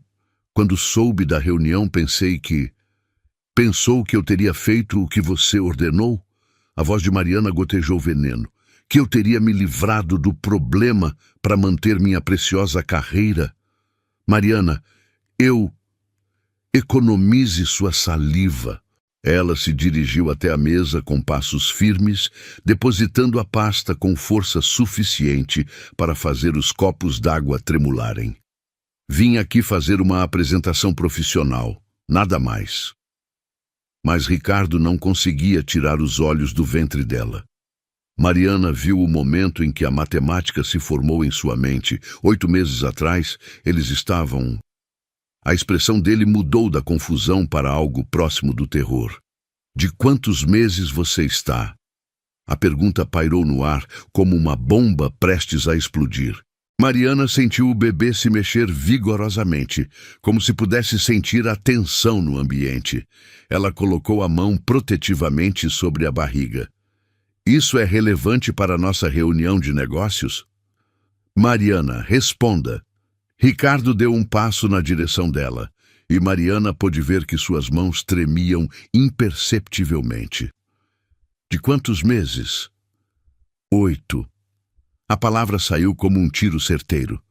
Quando soube da reunião, pensei que... Pensou que eu teria feito o que você ordenou? A voz de Mariana gotejou veneno. Que eu teria me livrado do problema para manter minha preciosa carreira? Mariana, economize sua saliva. Ela se dirigiu até a mesa com passos firmes, depositando a pasta com força suficiente para fazer os copos d'água tremularem. Vim aqui fazer uma apresentação profissional, nada mais. Mas Ricardo não conseguia tirar os olhos do ventre dela. Mariana viu o momento em que a matemática se formou em sua mente. 8 meses atrás, eles estavam... A expressão dele mudou da confusão para algo próximo do terror. De quantos meses você está? A pergunta pairou no ar como uma bomba prestes a explodir. Mariana sentiu o bebê se mexer vigorosamente, como se pudesse sentir a tensão no ambiente. Ela colocou a mão protetivamente sobre a barriga. Isso é relevante para nossa reunião de negócios? Mariana, responda. Ricardo deu um passo na direção dela, e Mariana pôde ver que suas mãos tremiam imperceptivelmente. De quantos meses? 8. A palavra saiu como um tiro certeiro.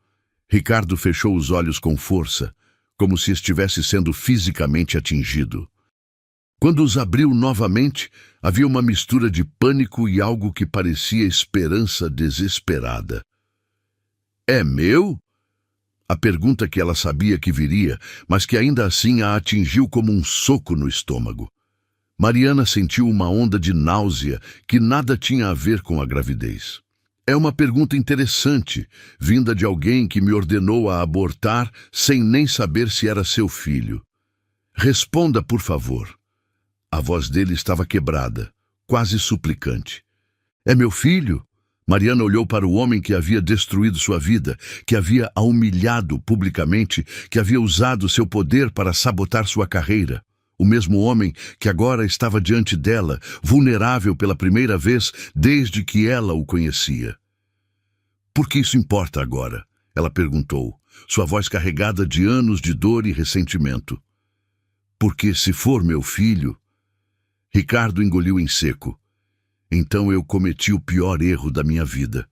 Ricardo fechou os olhos com força, como se estivesse sendo fisicamente atingido. Quando os abriu novamente, havia uma mistura de pânico e algo que parecia esperança desesperada. É meu? A pergunta que ela sabia que viria, mas que ainda assim a atingiu como um soco no estômago. Mariana sentiu uma onda de náusea que nada tinha a ver com a gravidez. É uma pergunta interessante, vinda de alguém que me ordenou a abortar sem nem saber se era seu filho. Responda, por favor. A voz dele estava quebrada, quase suplicante. É meu filho? Mariana olhou para o homem que havia destruído sua vida, que havia a humilhado publicamente, que havia usado seu poder para sabotar sua carreira. O mesmo homem que agora estava diante dela, vulnerável pela primeira vez desde que ela o conhecia. Por que isso importa agora? Ela perguntou, sua voz carregada de anos de dor e ressentimento. Porque se for meu filho... Ricardo engoliu em seco. Então eu cometi o pior erro da minha vida.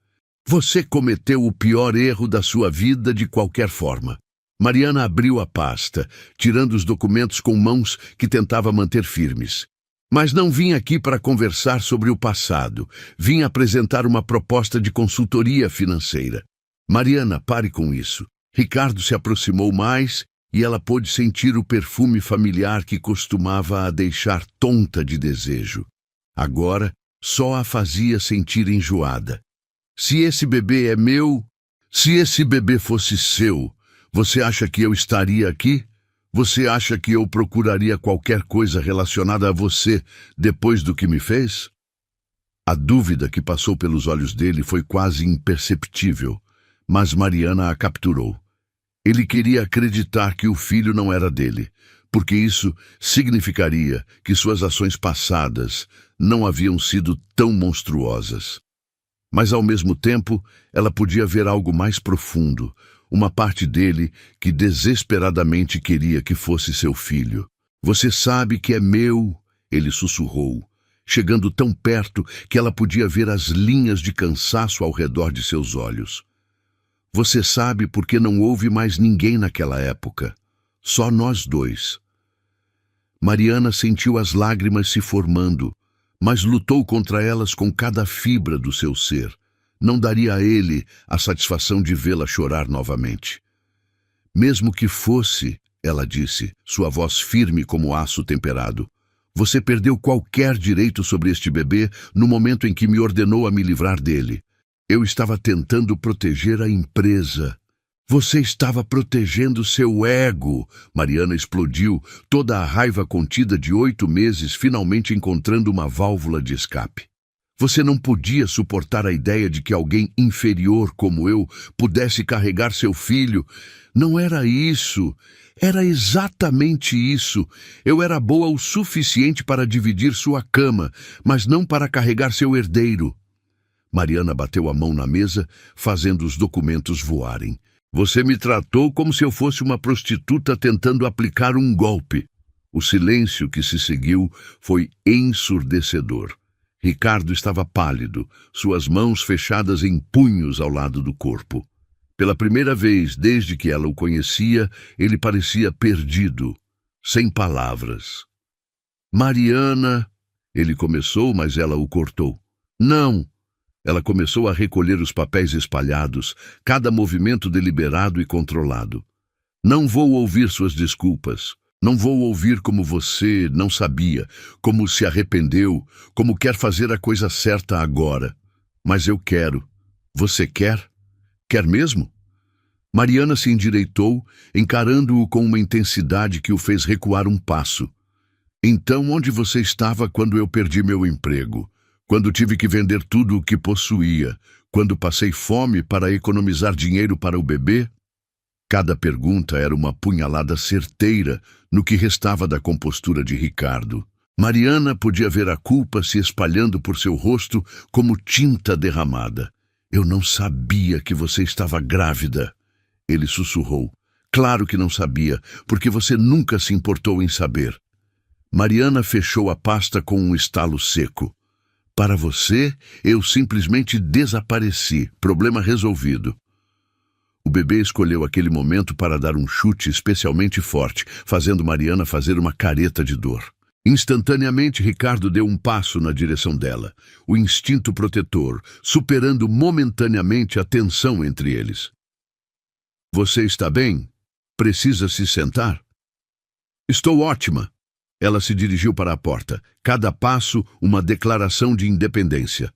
Você cometeu o pior erro da sua vida de qualquer forma. Mariana abriu a pasta, tirando os documentos com mãos que tentava manter firmes. Mas não vim aqui para conversar sobre o passado. Vim apresentar uma proposta de consultoria financeira. Mariana, pare com isso. Ricardo se aproximou mais e ela pôde sentir o perfume familiar que costumava a deixar tonta de desejo. Agora, só a fazia sentir enjoada. Se esse bebê é meu, se esse bebê fosse seu, você acha que eu estaria aqui? Você acha que eu procuraria qualquer coisa relacionada a você depois do que me fez? A dúvida que passou pelos olhos dele foi quase imperceptível, mas Mariana a capturou. Ele queria acreditar que o filho não era dele, porque isso significaria que suas ações passadas não haviam sido tão monstruosas. Mas, ao mesmo tempo, ela podia ver algo mais profundo, uma parte dele que desesperadamente queria que fosse seu filho. Você sabe que é meu, ele sussurrou, chegando tão perto que ela podia ver as linhas de cansaço ao redor de seus olhos. Você sabe porque não houve mais ninguém naquela época. Só nós dois. Mariana sentiu as lágrimas se formando, mas lutou contra elas com cada fibra do seu ser. Não daria a ele a satisfação de vê-la chorar novamente. Mesmo que fosse, ela disse, sua voz firme como aço temperado, você perdeu qualquer direito sobre este bebê no momento em que me ordenou a me livrar dele. Eu estava tentando proteger a empresa. Você estava protegendo seu ego. Mariana explodiu, toda a raiva contida de 8 meses finalmente encontrando uma válvula de escape. Você não podia suportar a ideia de que alguém inferior como eu pudesse carregar seu filho. Não era isso. Era exatamente isso. Eu era boa o suficiente para dividir sua cama, mas não para carregar seu herdeiro. Mariana bateu a mão na mesa, fazendo os documentos voarem. Você me tratou como se eu fosse uma prostituta tentando aplicar um golpe. O silêncio que se seguiu foi ensurdecedor. Ricardo estava pálido, suas mãos fechadas em punhos ao lado do corpo. Pela primeira vez desde que ela o conhecia, ele parecia perdido, sem palavras. Mariana, ele começou, mas ela o cortou. Não! Ela começou a recolher os papéis espalhados, cada movimento deliberado e controlado. Não vou ouvir suas desculpas. Não vou ouvir como você não sabia, como se arrependeu, como quer fazer a coisa certa agora. Mas eu quero. Você quer? Quer mesmo? Mariana se endireitou, encarando-o com uma intensidade que o fez recuar um passo. Então, onde você estava quando eu perdi meu emprego? Quando tive que vender tudo o que possuía? Quando passei fome para economizar dinheiro para o bebê? Cada pergunta era uma punhalada certeira no que restava da compostura de Ricardo. Mariana podia ver a culpa se espalhando por seu rosto como tinta derramada. Eu não sabia que você estava grávida, ele sussurrou. Claro que não sabia, porque você nunca se importou em saber. Mariana fechou a pasta com um estalo seco. Para você, eu simplesmente desapareci. Problema resolvido. O bebê escolheu aquele momento para dar um chute especialmente forte, fazendo Mariana fazer uma careta de dor. Instantaneamente, Ricardo deu um passo na direção dela, o instinto protetor, superando momentaneamente a tensão entre eles. Você está bem? Precisa se sentar? Estou ótima. Ela se dirigiu para a porta, cada passo uma declaração de independência.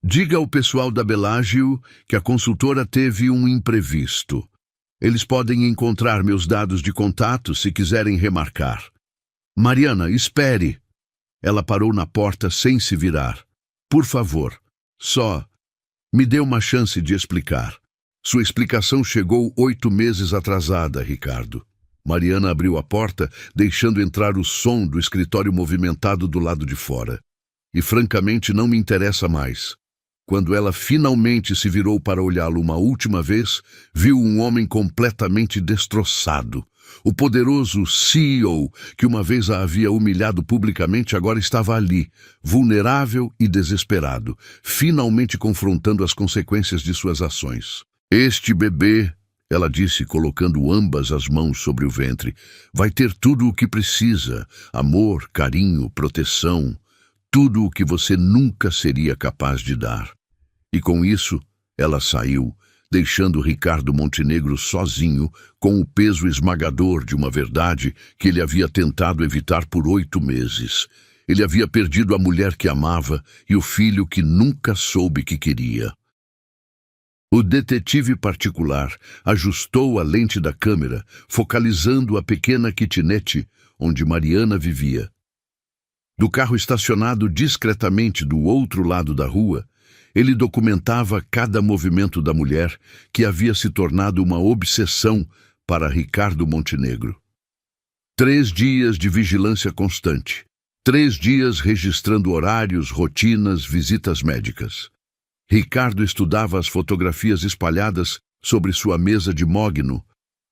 Diga ao pessoal da Bellagio que a consultora teve um imprevisto. Eles podem encontrar meus dados de contato se quiserem remarcar. Mariana, espere. Ela parou na porta sem se virar. Por favor, só me dê uma chance de explicar. Sua explicação chegou 8 meses atrasada, Ricardo. Mariana abriu a porta, deixando entrar o som do escritório movimentado do lado de fora. E francamente não me interessa mais. Quando ela finalmente se virou para olhá-lo uma última vez, viu um homem completamente destroçado. O poderoso CEO, que uma vez a havia humilhado publicamente, agora estava ali, vulnerável e desesperado, finalmente confrontando as consequências de suas ações. Este bebê, ela disse, colocando ambas as mãos sobre o ventre, vai ter tudo o que precisa: amor, carinho, proteção, tudo o que você nunca seria capaz de dar. E com isso, ela saiu, deixando Ricardo Montenegro sozinho, com o peso esmagador de uma verdade que ele havia tentado evitar por 8 meses. Ele havia perdido a mulher que amava e o filho que nunca soube que queria. O detetive particular ajustou a lente da câmera, focalizando a pequena kitnet onde Mariana vivia. Do carro estacionado discretamente do outro lado da rua, ele documentava cada movimento da mulher, que havia se tornado uma obsessão para Ricardo Montenegro. 3 dias de vigilância constante. 3 dias registrando horários, rotinas, visitas médicas. Ricardo estudava as fotografias espalhadas sobre sua mesa de mogno,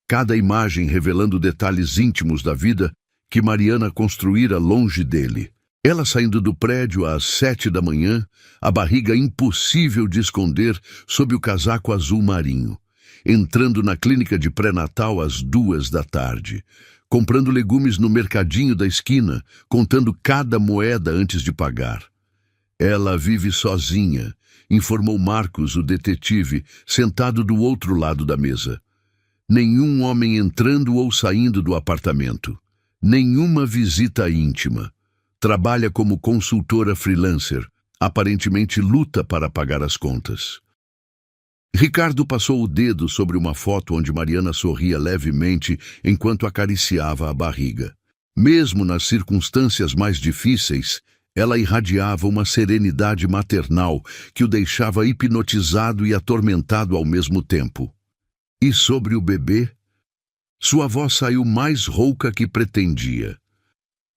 cada imagem revelando detalhes íntimos da vida que Mariana construíra longe dele. Ela saindo do prédio às 7 da manhã, a barriga impossível de esconder sob o casaco azul marinho. Entrando na clínica de pré-natal às 2 da tarde. Comprando legumes no mercadinho da esquina, contando cada moeda antes de pagar. Ela vive sozinha, informou Marcos, o detetive, sentado do outro lado da mesa. Nenhum homem entrando ou saindo do apartamento. Nenhuma visita íntima. Trabalha como consultora freelancer. Aparentemente luta para pagar as contas. Ricardo passou o dedo sobre uma foto onde Mariana sorria levemente enquanto acariciava a barriga. Mesmo nas circunstâncias mais difíceis, ela irradiava uma serenidade maternal que o deixava hipnotizado e atormentado ao mesmo tempo. E sobre o bebê? Sua voz saiu mais rouca que pretendia.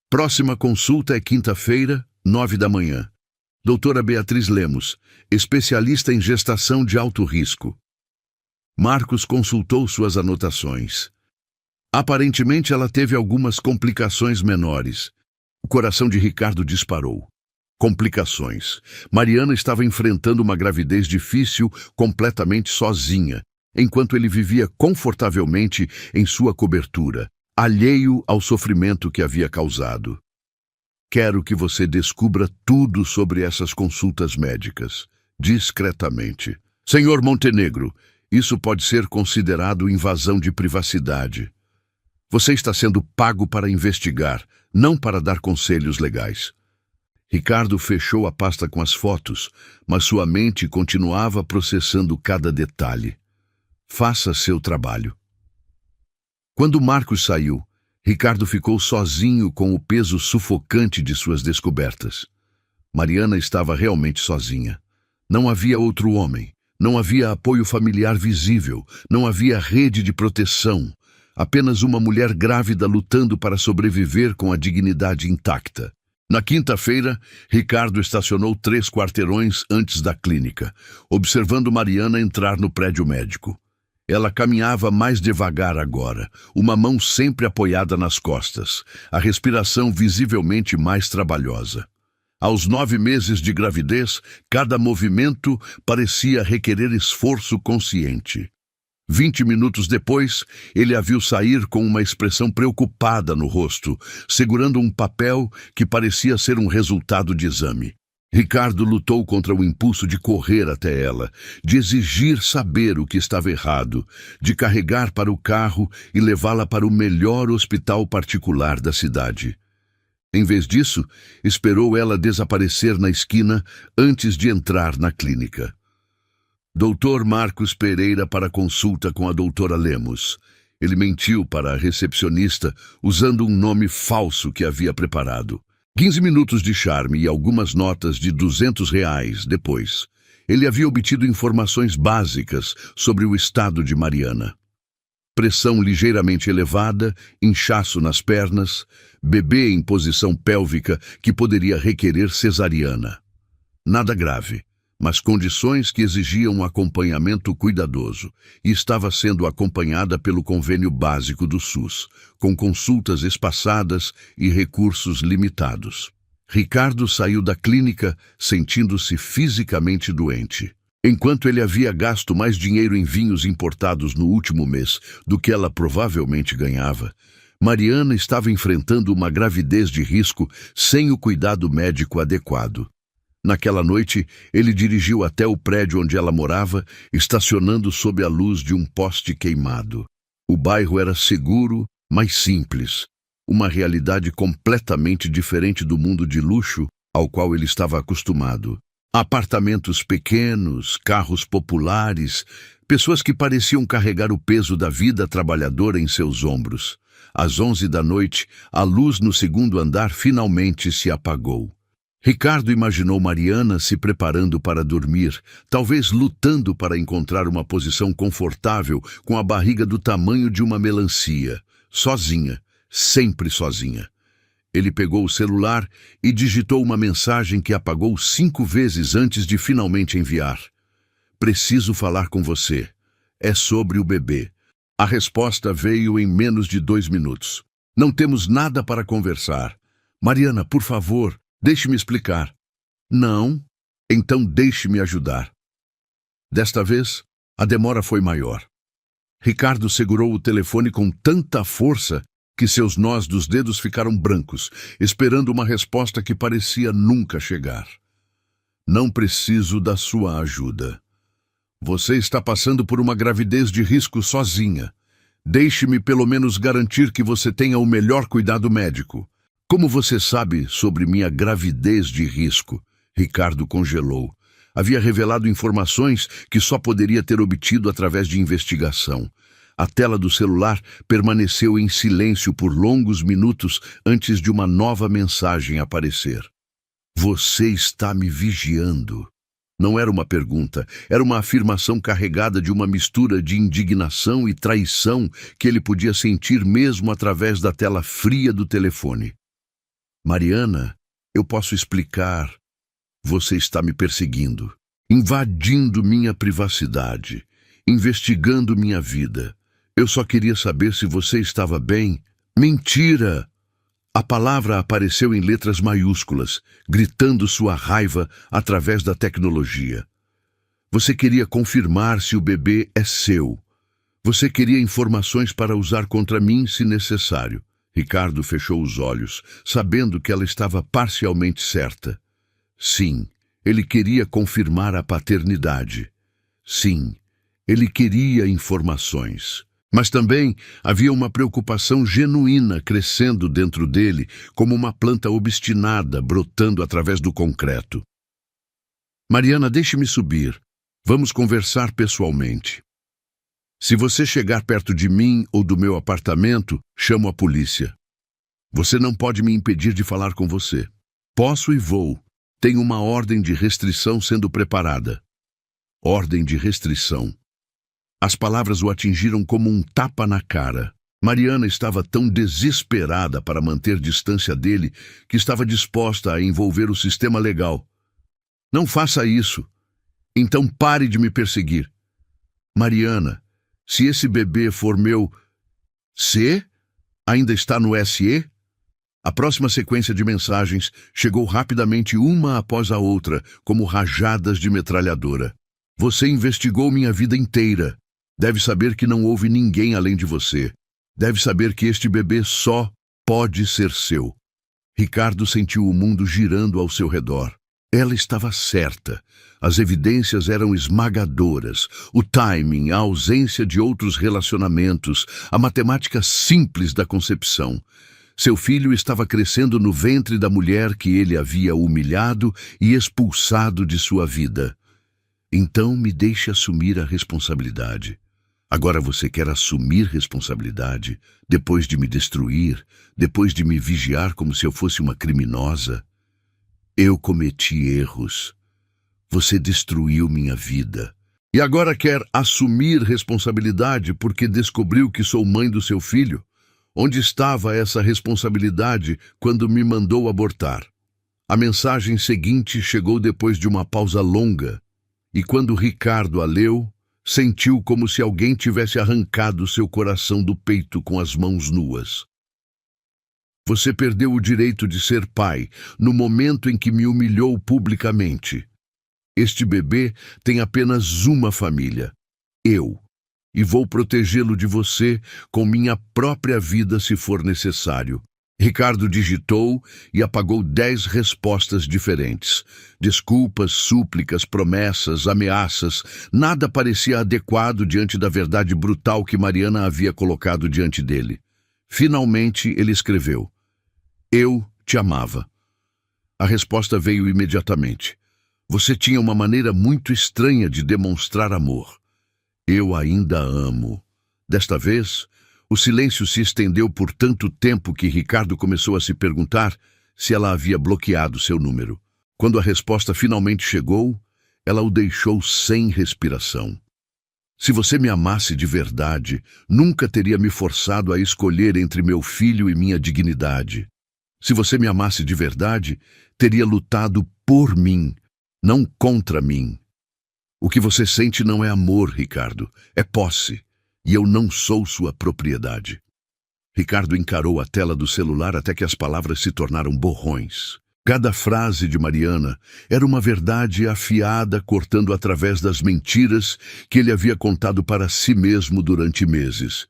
Próxima consulta é quinta-feira, 9 da manhã. Doutora Beatriz Lemos, especialista em gestação de alto risco. Marcos consultou suas anotações. Aparentemente ela teve algumas complicações menores. O coração de Ricardo disparou. Complicações. Mariana estava enfrentando uma gravidez difícil, completamente sozinha, enquanto ele vivia confortavelmente em sua cobertura, alheio ao sofrimento que havia causado. Quero que você descubra tudo sobre essas consultas médicas, discretamente. Senhor Montenegro, isso pode ser considerado invasão de privacidade. Você está sendo pago para investigar, não para dar conselhos legais. Ricardo fechou a pasta com as fotos, mas sua mente continuava processando cada detalhe. Faça seu trabalho. Quando Marcos saiu, Ricardo ficou sozinho com o peso sufocante de suas descobertas. Mariana estava realmente sozinha. Não havia outro homem, não havia apoio familiar visível, não havia rede de proteção. Apenas uma mulher grávida lutando para sobreviver com a dignidade intacta. Na quinta-feira, Ricardo estacionou 3 quarteirões antes da clínica, observando Mariana entrar no prédio médico. Ela caminhava mais devagar agora, uma mão sempre apoiada nas costas, a respiração visivelmente mais trabalhosa. Aos 9 meses de gravidez, cada movimento parecia requerer esforço consciente. 20 minutos depois, ele a viu sair com uma expressão preocupada no rosto, segurando um papel que parecia ser um resultado de exame. Ricardo lutou contra o impulso de correr até ela, de exigir saber o que estava errado, de carregar para o carro e levá-la para o melhor hospital particular da cidade. Em vez disso, esperou ela desaparecer na esquina antes de entrar na clínica. Dr. Marcos Pereira para consulta com a doutora Lemos. Ele mentiu para a recepcionista usando um nome falso que havia preparado. 15 minutos de charme e algumas notas de R$ 200 depois. Ele havia obtido informações básicas sobre o estado de Mariana. Pressão ligeiramente elevada, inchaço nas pernas, bebê em posição pélvica que poderia requerer cesariana. Nada grave, mas condições que exigiam um acompanhamento cuidadoso, e estava sendo acompanhada pelo convênio básico do SUS, com consultas espaçadas e recursos limitados. Ricardo saiu da clínica sentindo-se fisicamente doente. Enquanto ele havia gasto mais dinheiro em vinhos importados no último mês do que ela provavelmente ganhava, Mariana estava enfrentando uma gravidez de risco sem o cuidado médico adequado. Naquela noite, ele dirigiu até o prédio onde ela morava, estacionando sob a luz de um poste queimado. O bairro era seguro, mas simples. Uma realidade completamente diferente do mundo de luxo ao qual ele estava acostumado. Apartamentos pequenos, carros populares, pessoas que pareciam carregar o peso da vida trabalhadora em seus ombros. Às 11 da noite, a luz no segundo andar finalmente se apagou. Ricardo imaginou Mariana se preparando para dormir, talvez lutando para encontrar uma posição confortável com a barriga do tamanho de uma melancia. Sozinha, sempre sozinha. Ele pegou o celular e digitou uma mensagem que apagou 5 vezes antes de finalmente enviar. Preciso falar com você. É sobre o bebê. A resposta veio em menos de 2 minutos. Não temos nada para conversar. Mariana, por favor, deixe-me explicar. Não? Então deixe-me ajudar. Desta vez, a demora foi maior. Ricardo segurou o telefone com tanta força que seus nós dos dedos ficaram brancos, esperando uma resposta que parecia nunca chegar. Não preciso da sua ajuda. Você está passando por uma gravidez de risco sozinha. Deixe-me pelo menos garantir que você tenha o melhor cuidado médico. Como você sabe sobre minha gravidez de risco? Ricardo congelou. Havia revelado informações que só poderia ter obtido através de investigação. A tela do celular permaneceu em silêncio por longos minutos antes de uma nova mensagem aparecer. Você está me vigiando. Não era uma pergunta, era uma afirmação carregada de uma mistura de indignação e traição que ele podia sentir mesmo através da tela fria do telefone. Mariana, eu posso explicar. Você está me perseguindo, invadindo minha privacidade, investigando minha vida. Eu só queria saber se você estava bem. Mentira! A palavra apareceu em letras maiúsculas, gritando sua raiva através da tecnologia. Você queria confirmar se o bebê é seu. Você queria informações para usar contra mim se necessário. Ricardo fechou os olhos, sabendo que ela estava parcialmente certa. Sim, ele queria confirmar a paternidade. Sim, ele queria informações. Mas também havia uma preocupação genuína crescendo dentro dele, como uma planta obstinada brotando através do concreto. Mariana, deixe-me subir. Vamos conversar pessoalmente. Se você chegar perto de mim ou do meu apartamento, chamo a polícia. Você não pode me impedir de falar com você. Posso e vou. Tenho uma ordem de restrição sendo preparada. Ordem de restrição. As palavras o atingiram como um tapa na cara. Mariana estava tão desesperada para manter distância dele que estava disposta a envolver o sistema legal. Não faça isso. Então pare de me perseguir. Mariana, se esse bebê for meu... C? Ainda está no SE? A próxima sequência de mensagens chegou rapidamente uma após a outra, como rajadas de metralhadora. Você investigou minha vida inteira. Deve saber que não houve ninguém além de você. Deve saber que este bebê só pode ser seu. Ricardo sentiu o mundo girando ao seu redor. Ela estava certa. As evidências eram esmagadoras. O timing, a ausência de outros relacionamentos, a matemática simples da concepção. Seu filho estava crescendo no ventre da mulher que ele havia humilhado e expulsado de sua vida. Então me deixe assumir a responsabilidade. Agora você quer assumir responsabilidade, depois de me destruir, depois de me vigiar como se eu fosse uma criminosa? Eu cometi erros. Você destruiu minha vida. E agora quer assumir responsabilidade porque descobriu que sou mãe do seu filho? Onde estava essa responsabilidade quando me mandou abortar? A mensagem seguinte chegou depois de uma pausa longa, e quando Ricardo a leu, sentiu como se alguém tivesse arrancado seu coração do peito com as mãos nuas. Você perdeu o direito de ser pai no momento em que me humilhou publicamente. Este bebê tem apenas uma família, eu, e vou protegê-lo de você com minha própria vida se for necessário. Ricardo digitou e apagou 10 respostas diferentes. Desculpas, súplicas, promessas, ameaças. Nada parecia adequado diante da verdade brutal que Mariana havia colocado diante dele. Finalmente, ele escreveu: Eu te amava. A resposta veio imediatamente. Você tinha uma maneira muito estranha de demonstrar amor. Eu ainda amo. Desta vez, o silêncio se estendeu por tanto tempo que Ricardo começou a se perguntar se ela havia bloqueado seu número. Quando a resposta finalmente chegou, ela o deixou sem respiração. Se você me amasse de verdade, nunca teria me forçado a escolher entre meu filho e minha dignidade. Se você me amasse de verdade, teria lutado por mim, não contra mim. O que você sente não é amor, Ricardo, é posse, e eu não sou sua propriedade. Ricardo encarou a tela do celular até que as palavras se tornaram borrões. Cada frase de Mariana era uma verdade afiada cortando através das mentiras que ele havia contado para si mesmo durante meses.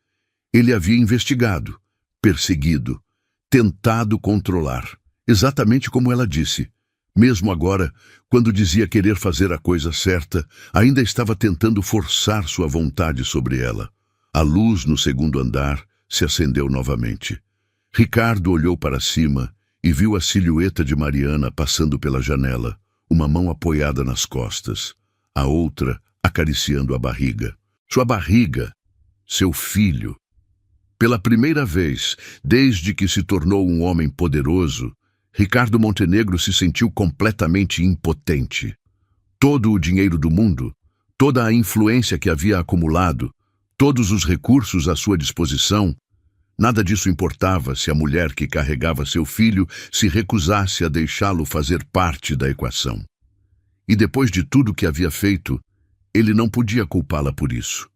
Ele havia investigado, perseguido, tentado controlar, exatamente como ela disse. Mesmo agora, quando dizia querer fazer a coisa certa, ainda estava tentando forçar sua vontade sobre ela. A luz no segundo andar se acendeu novamente. Ricardo olhou para cima e viu a silhueta de Mariana passando pela janela, uma mão apoiada nas costas, a outra acariciando a barriga. Sua barriga, seu filho. Pela primeira vez, desde que se tornou um homem poderoso, Ricardo Montenegro se sentiu completamente impotente. Todo o dinheiro do mundo, toda a influência que havia acumulado, todos os recursos à sua disposição, nada disso importava se a mulher que carregava seu filho se recusasse a deixá-lo fazer parte da equação. E depois de tudo que havia feito, ele não podia culpá-la por isso.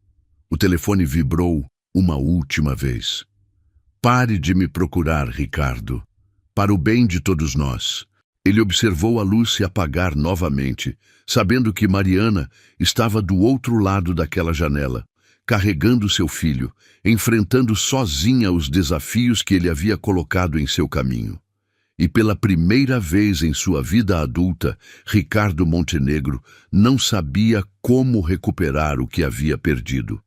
O telefone vibrou uma última vez. Pare de me procurar, Ricardo. Para o bem de todos nós. Ele observou a luz se apagar novamente, sabendo que Mariana estava do outro lado daquela janela, carregando seu filho, enfrentando sozinha os desafios que ele havia colocado em seu caminho. E pela primeira vez em sua vida adulta, Ricardo Montenegro não sabia como recuperar o que havia perdido.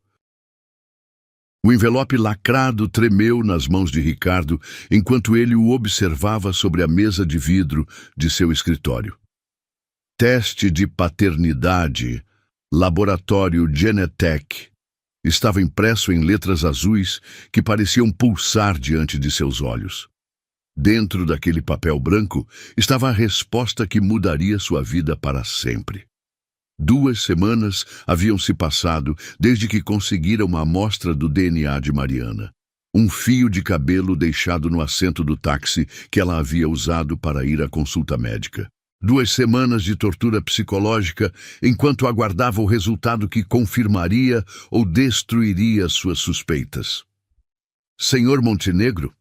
O envelope lacrado tremeu nas mãos de Ricardo enquanto ele o observava sobre a mesa de vidro de seu escritório. Teste de paternidade, Laboratório Genetec, Estava impresso em letras azuis que pareciam pulsar diante de seus olhos. Dentro daquele papel branco estava a resposta que mudaria sua vida para sempre. 2 semanas haviam se passado desde que conseguira uma amostra do DNA de Mariana. Um fio de cabelo deixado no assento do táxi que ela havia usado para ir à consulta médica. 2 semanas de tortura psicológica enquanto aguardava o resultado que confirmaria ou destruiria suas suspeitas. Senhor Montenegro?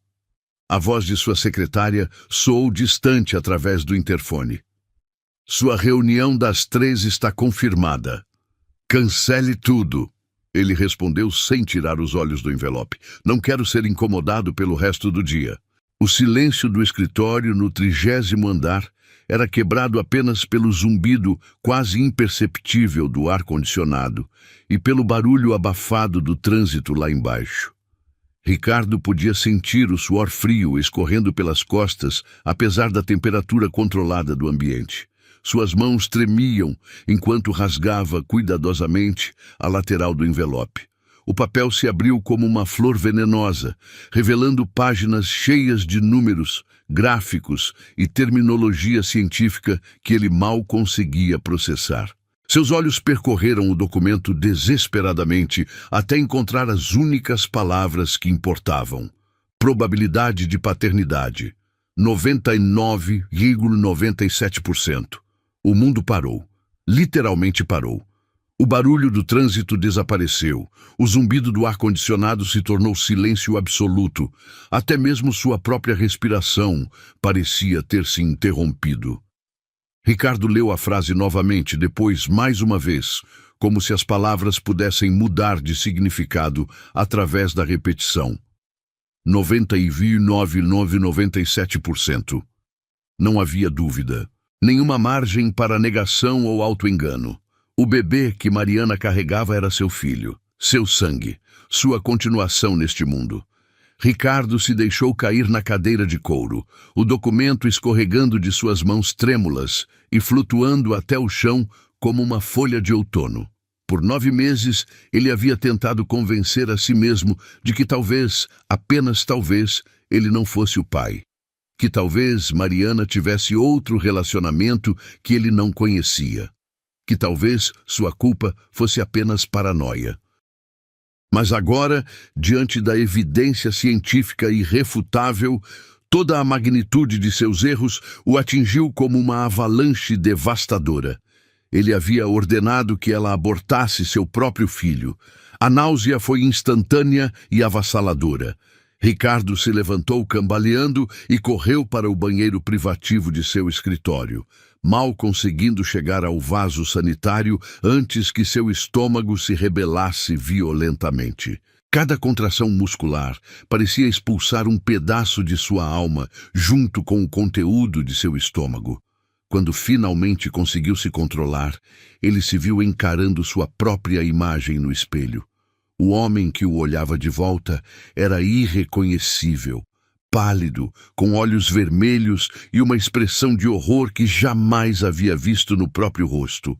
A voz de sua secretária soou distante através do interfone. Sua reunião das 3 está confirmada. Cancele tudo. Ele respondeu sem tirar os olhos do envelope. Não quero ser incomodado pelo resto do dia. O silêncio do escritório no 30º andar era quebrado apenas pelo zumbido quase imperceptível do ar-condicionado e pelo barulho abafado do trânsito lá embaixo. Ricardo podia sentir o suor frio escorrendo pelas costas, apesar da temperatura controlada do ambiente. Suas mãos tremiam enquanto rasgava cuidadosamente a lateral do envelope. O papel se abriu como uma flor venenosa, revelando páginas cheias de números, gráficos e terminologia científica que ele mal conseguia processar. Seus olhos percorreram o documento desesperadamente até encontrar as únicas palavras que importavam. Probabilidade de paternidade, 99,97%. O mundo parou. Literalmente parou. O barulho do trânsito desapareceu. O zumbido do ar-condicionado se tornou silêncio absoluto. Até mesmo sua própria respiração parecia ter se interrompido. Ricardo leu a frase novamente, depois mais uma vez, como se as palavras pudessem mudar de significado através da repetição. 99,97%. Não havia dúvida. Nenhuma margem para negação ou auto-engano. O bebê que Mariana carregava era seu filho, seu sangue, sua continuação neste mundo. Ricardo se deixou cair na cadeira de couro, o documento escorregando de suas mãos trêmulas e flutuando até o chão como uma folha de outono. Por 9 meses, ele havia tentado convencer a si mesmo de que talvez, apenas talvez, ele não fosse o pai. Que talvez Mariana tivesse outro relacionamento que ele não conhecia. Que talvez sua culpa fosse apenas paranoia. Mas agora, diante da evidência científica irrefutável, toda a magnitude de seus erros o atingiu como uma avalanche devastadora. Ele havia ordenado que ela abortasse seu próprio filho. A náusea foi instantânea e avassaladora. Ricardo se levantou cambaleando e correu para o banheiro privativo de seu escritório, mal conseguindo chegar ao vaso sanitário antes que seu estômago se rebelasse violentamente. Cada contração muscular parecia expulsar um pedaço de sua alma junto com o conteúdo de seu estômago. Quando finalmente conseguiu se controlar, ele se viu encarando sua própria imagem no espelho. O homem que o olhava de volta era irreconhecível, pálido, com olhos vermelhos e uma expressão de horror que jamais havia visto no próprio rosto.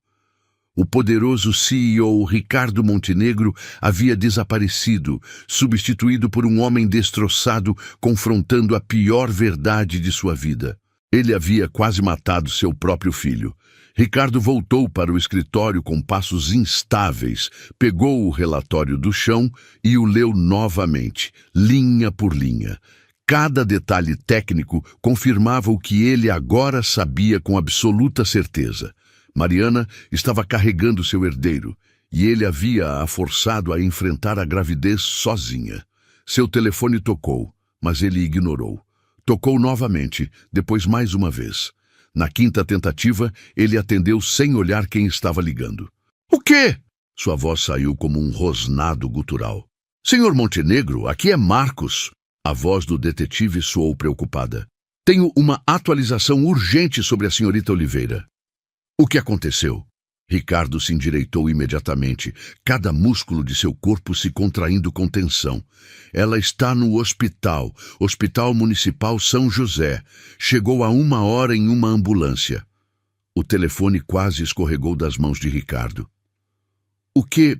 O poderoso CEO Ricardo Montenegro havia desaparecido, substituído por um homem destroçado confrontando a pior verdade de sua vida. Ele havia quase matado seu próprio filho. Ricardo voltou para o escritório com passos instáveis, pegou o relatório do chão e o leu novamente, linha por linha. Cada detalhe técnico confirmava o que ele agora sabia com absoluta certeza. Mariana estava carregando seu herdeiro, e ele havia-a forçado a enfrentar a gravidez sozinha. Seu telefone tocou, mas ele ignorou. Tocou novamente, depois mais uma vez. Na 5ª tentativa, ele atendeu sem olhar quem estava ligando. "O quê?" Sua voz saiu como um rosnado gutural. "Senhor Montenegro, aqui é Marcos." A voz do detetive soou preocupada. "Tenho uma atualização urgente sobre a senhorita Oliveira." "O que aconteceu?" Ricardo se endireitou imediatamente, cada músculo de seu corpo se contraindo com tensão. "Ela está no hospital, Hospital Municipal São José. Chegou há 1 hora em uma ambulância." O telefone quase escorregou das mãos de Ricardo. "O que...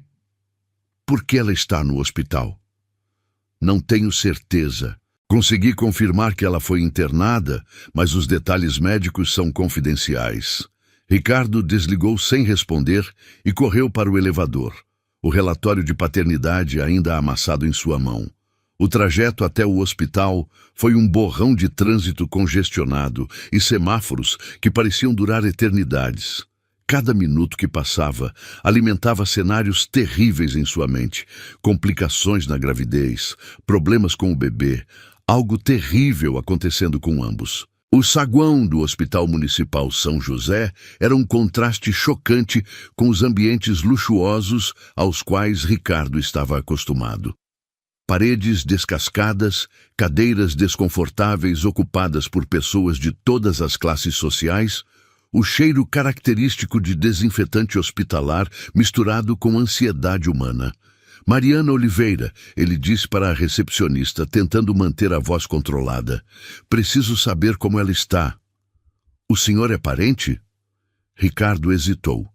Por que ela está no hospital? Não tenho certeza. Consegui confirmar que ela foi internada, mas os detalhes médicos são confidenciais. Ricardo desligou sem responder e correu para o elevador. O relatório de paternidade ainda amassado em sua mão. O trajeto até o hospital foi um borrão de trânsito congestionado e semáforos que pareciam durar eternidades. Cada minuto que passava alimentava cenários terríveis em sua mente. Complicações na gravidez, problemas com o bebê, algo terrível acontecendo com ambos. O saguão do Hospital Municipal São José era um contraste chocante com os ambientes luxuosos aos quais Ricardo estava acostumado. Paredes descascadas, cadeiras desconfortáveis ocupadas por pessoas de todas as classes sociais, o cheiro característico de desinfetante hospitalar misturado com ansiedade humana. Mariana Oliveira, ele disse para a recepcionista, tentando manter a voz controlada. Preciso saber como ela está. O senhor é parente? Ricardo hesitou.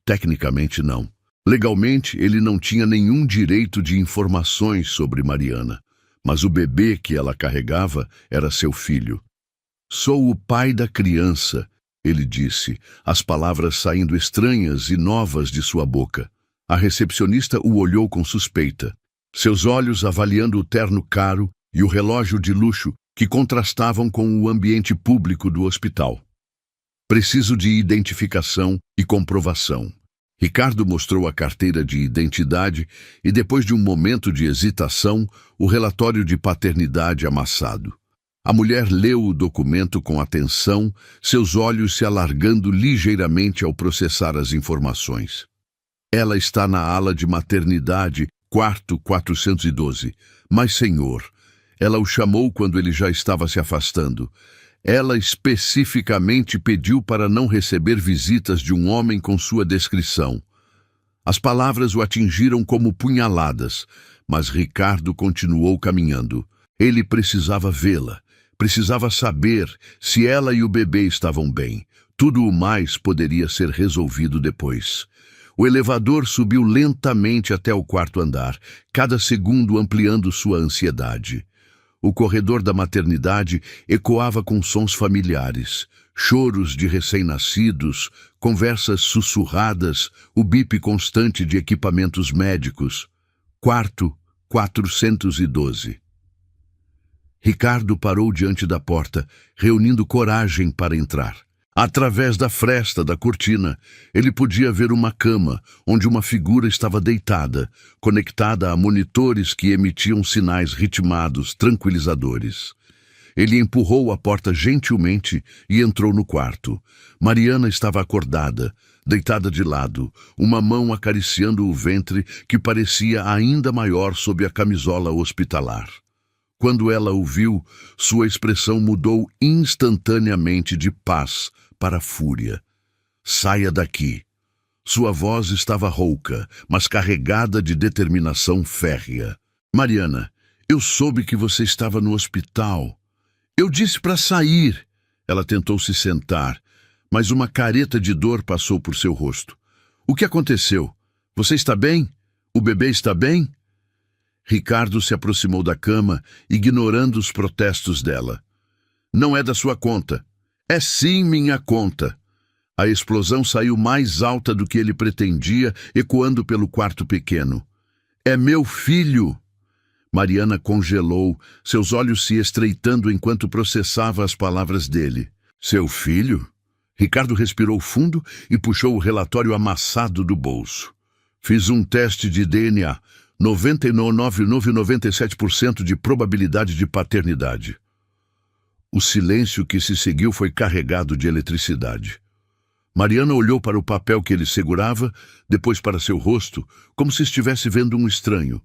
Tecnicamente não. Legalmente, ele não tinha nenhum direito de informações sobre Mariana, mas o bebê que ela carregava era seu filho. Sou o pai da criança, ele disse, as palavras saindo estranhas e novas de sua boca. A recepcionista o olhou com suspeita, seus olhos avaliando o terno caro e o relógio de luxo que contrastavam com o ambiente público do hospital. Preciso de identificação e comprovação. Ricardo mostrou a carteira de identidade e, depois de um momento de hesitação, o relatório de paternidade amassado. A mulher leu o documento com atenção, seus olhos se alargando ligeiramente ao processar as informações. Ela está na ala de maternidade, quarto 412. Mas, senhor, ela o chamou quando ele já estava se afastando. Ela especificamente pediu para não receber visitas de um homem com sua descrição. As palavras o atingiram como punhaladas, mas Ricardo continuou caminhando. Ele precisava vê-la, precisava saber se ela e o bebê estavam bem. Tudo o mais poderia ser resolvido depois. O elevador subiu lentamente até o quarto andar, cada segundo ampliando sua ansiedade. O corredor da maternidade ecoava com sons familiares, choros de recém-nascidos, conversas sussurradas, o bip constante de equipamentos médicos. Quarto 412. Ricardo parou diante da porta, reunindo coragem para entrar. Através da fresta da cortina, ele podia ver uma cama, onde uma figura estava deitada, conectada a monitores que emitiam sinais ritmados, tranquilizadores. Ele empurrou a porta gentilmente e entrou no quarto. Mariana estava acordada, deitada de lado, uma mão acariciando o ventre que parecia ainda maior sob a camisola hospitalar. Quando ela o viu, sua expressão mudou instantaneamente de paz para fúria. Saia daqui. Sua voz estava rouca, mas carregada de determinação férrea. Mariana, eu soube que você estava no hospital. Eu disse para sair. Ela tentou se sentar, mas uma careta de dor passou por seu rosto. O que aconteceu? Você está bem? O bebê está bem? Ricardo se aproximou da cama, ignorando os protestos dela. Não é da sua conta. É sim minha conta. A explosão saiu mais alta do que ele pretendia, ecoando pelo quarto pequeno. É meu filho! Mariana congelou, seus olhos se estreitando enquanto processava as palavras dele. Seu filho? Ricardo respirou fundo e puxou o relatório amassado do bolso. Fiz um teste de DNA. 99,97% de probabilidade de paternidade. O silêncio que se seguiu foi carregado de eletricidade. Mariana olhou para o papel que ele segurava, depois para seu rosto, como se estivesse vendo um estranho.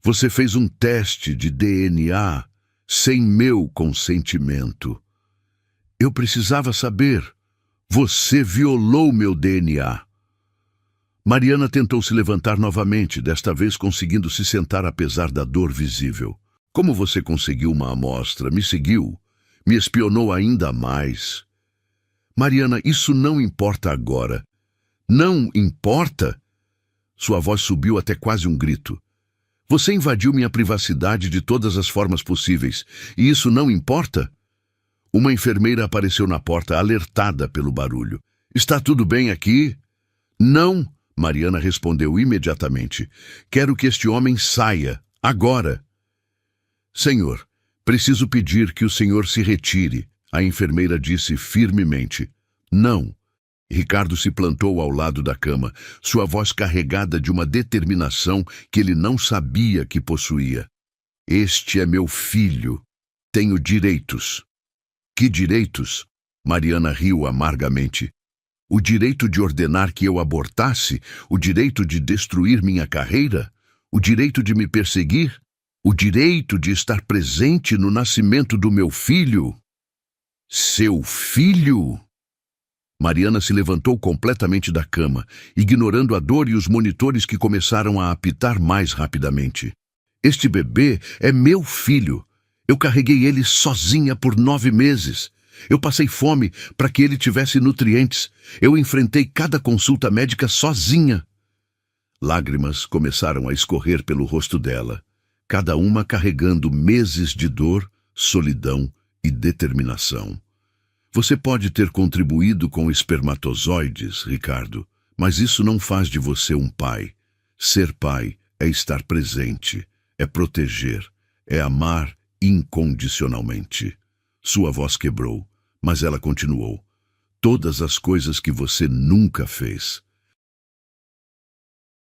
Você fez um teste de DNA sem meu consentimento. Eu precisava saber. Você violou meu DNA. Mariana tentou se levantar novamente, desta vez conseguindo se sentar apesar da dor visível. Como você conseguiu uma amostra? Me seguiu? Me espionou ainda mais? Mariana, isso não importa agora. Não importa? Sua voz subiu até quase um grito. Você invadiu minha privacidade de todas as formas possíveis, e isso não importa? Uma enfermeira apareceu na porta, alertada pelo barulho. Está tudo bem aqui? Não, Mariana respondeu imediatamente. Quero que este homem saia, agora. Senhor, preciso pedir que o senhor se retire, a enfermeira disse firmemente. Não. Ricardo se plantou ao lado da cama, sua voz carregada de uma determinação que ele não sabia que possuía. Este é meu filho. Tenho direitos. Que direitos? Mariana riu amargamente. O direito de ordenar que eu abortasse? O direito de destruir minha carreira? O direito de me perseguir? O direito de estar presente no nascimento do meu filho? Seu filho? Mariana se levantou completamente da cama, ignorando a dor e os monitores que começaram a apitar mais rapidamente. Este bebê é meu filho. Eu carreguei ele sozinha por 9 meses. Eu passei fome para que ele tivesse nutrientes. Eu enfrentei cada consulta médica sozinha. Lágrimas começaram a escorrer pelo rosto dela, cada uma carregando meses de dor, solidão e determinação. Você pode ter contribuído com espermatozoides, Ricardo, mas isso não faz de você um pai. Ser pai é estar presente, é proteger, é amar incondicionalmente. Sua voz quebrou, mas ela continuou. Todas as coisas que você nunca fez.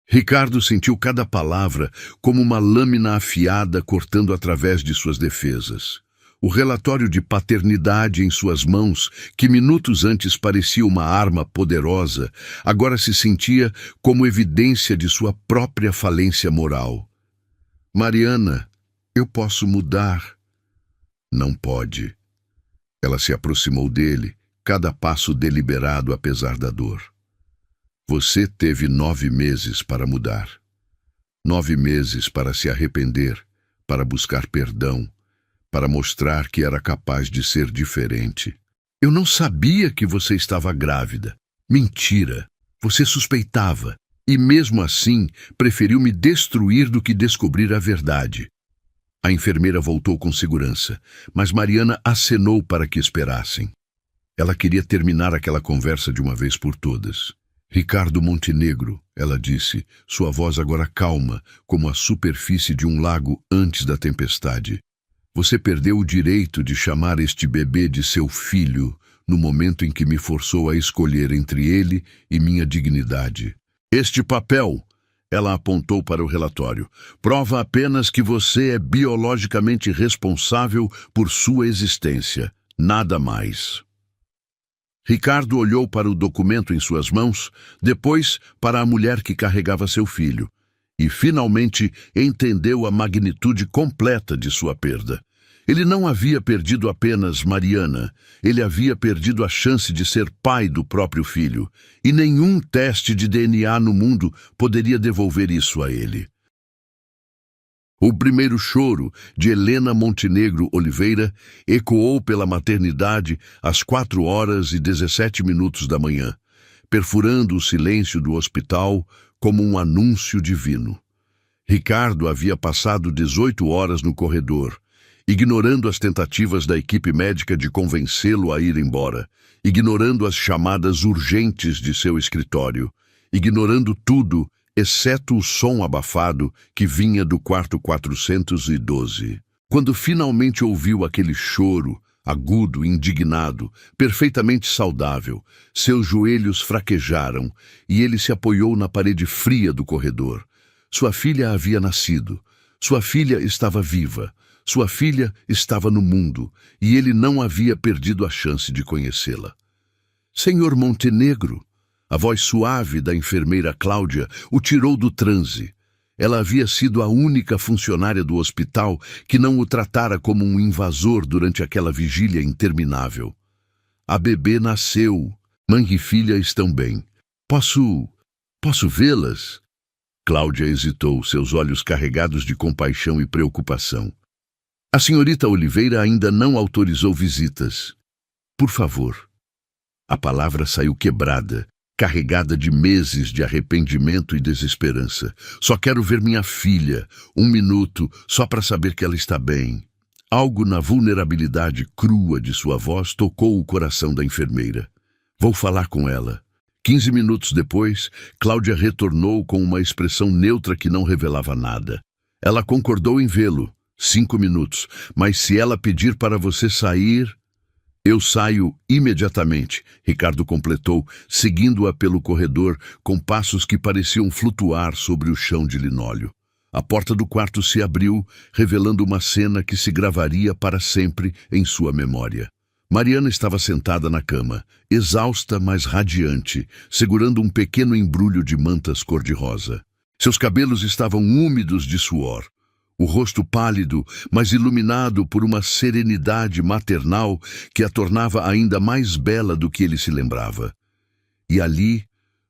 Ricardo sentiu cada palavra como uma lâmina afiada cortando através de suas defesas. O relatório de paternidade em suas mãos, que minutos antes parecia uma arma poderosa, agora se sentia como evidência de sua própria falência moral. Mariana, eu posso mudar. Não pode. Ela se aproximou dele, cada passo deliberado apesar da dor. Você teve 9 meses para mudar. 9 meses para se arrepender, para buscar perdão, para mostrar que era capaz de ser diferente. Eu não sabia que você estava grávida. Mentira. Você suspeitava. E mesmo assim, preferiu me destruir do que descobrir a verdade. A enfermeira voltou com segurança, mas Mariana acenou para que esperassem. Ela queria terminar aquela conversa de uma vez por todas. Ricardo Montenegro, ela disse, sua voz agora calma, como a superfície de um lago antes da tempestade. Você perdeu o direito de chamar este bebê de seu filho no momento em que me forçou a escolher entre ele e minha dignidade. Este papel, ela apontou para o relatório, prova apenas que você é biologicamente responsável por sua existência, nada mais. Ricardo olhou para o documento em suas mãos, depois para a mulher que carregava seu filho, e finalmente entendeu a magnitude completa de sua perda. Ele não havia perdido apenas Mariana, ele havia perdido a chance de ser pai do próprio filho, e nenhum teste de DNA no mundo poderia devolver isso a ele. O primeiro choro de Helena Montenegro Oliveira ecoou pela maternidade às 4h17 da manhã, perfurando o silêncio do hospital como um anúncio divino. Ricardo havia passado 18 horas no corredor, ignorando as tentativas da equipe médica de convencê-lo a ir embora, ignorando as chamadas urgentes de seu escritório, ignorando tudo, exceto o som abafado que vinha do quarto 412. Quando finalmente ouviu aquele choro, agudo, indignado, perfeitamente saudável, seus joelhos fraquejaram e ele se apoiou na parede fria do corredor. Sua filha havia nascido. Sua filha estava viva. Sua filha estava no mundo, e ele não havia perdido a chance de conhecê-la. Senhor Montenegro, a voz suave da enfermeira Cláudia o tirou do transe. Ela havia sido a única funcionária do hospital que não o tratara como um invasor durante aquela vigília interminável. A bebê nasceu. Mãe e filha estão bem. Posso vê-las? Cláudia hesitou, seus olhos carregados de compaixão e preocupação. A senhorita Oliveira ainda não autorizou visitas. Por favor. A palavra saiu quebrada, carregada de meses de arrependimento e desesperança. Só quero ver minha filha, 1 minuto, só para saber que ela está bem. Algo na vulnerabilidade crua de sua voz tocou o coração da enfermeira. Vou falar com ela. 15 minutos depois, Cláudia retornou com uma expressão neutra que não revelava nada. Ela concordou em vê-lo. 5 minutos. Mas se ela pedir para você sair... Eu saio imediatamente, Ricardo completou, seguindo-a pelo corredor com passos que pareciam flutuar sobre o chão de linóleo. A porta do quarto se abriu, revelando uma cena que se gravaria para sempre em sua memória. Mariana estava sentada na cama, exausta, mas radiante, segurando um pequeno embrulho de mantas cor-de-rosa. Seus cabelos estavam úmidos de suor. O rosto pálido, mas iluminado por uma serenidade maternal que a tornava ainda mais bela do que ele se lembrava. E ali,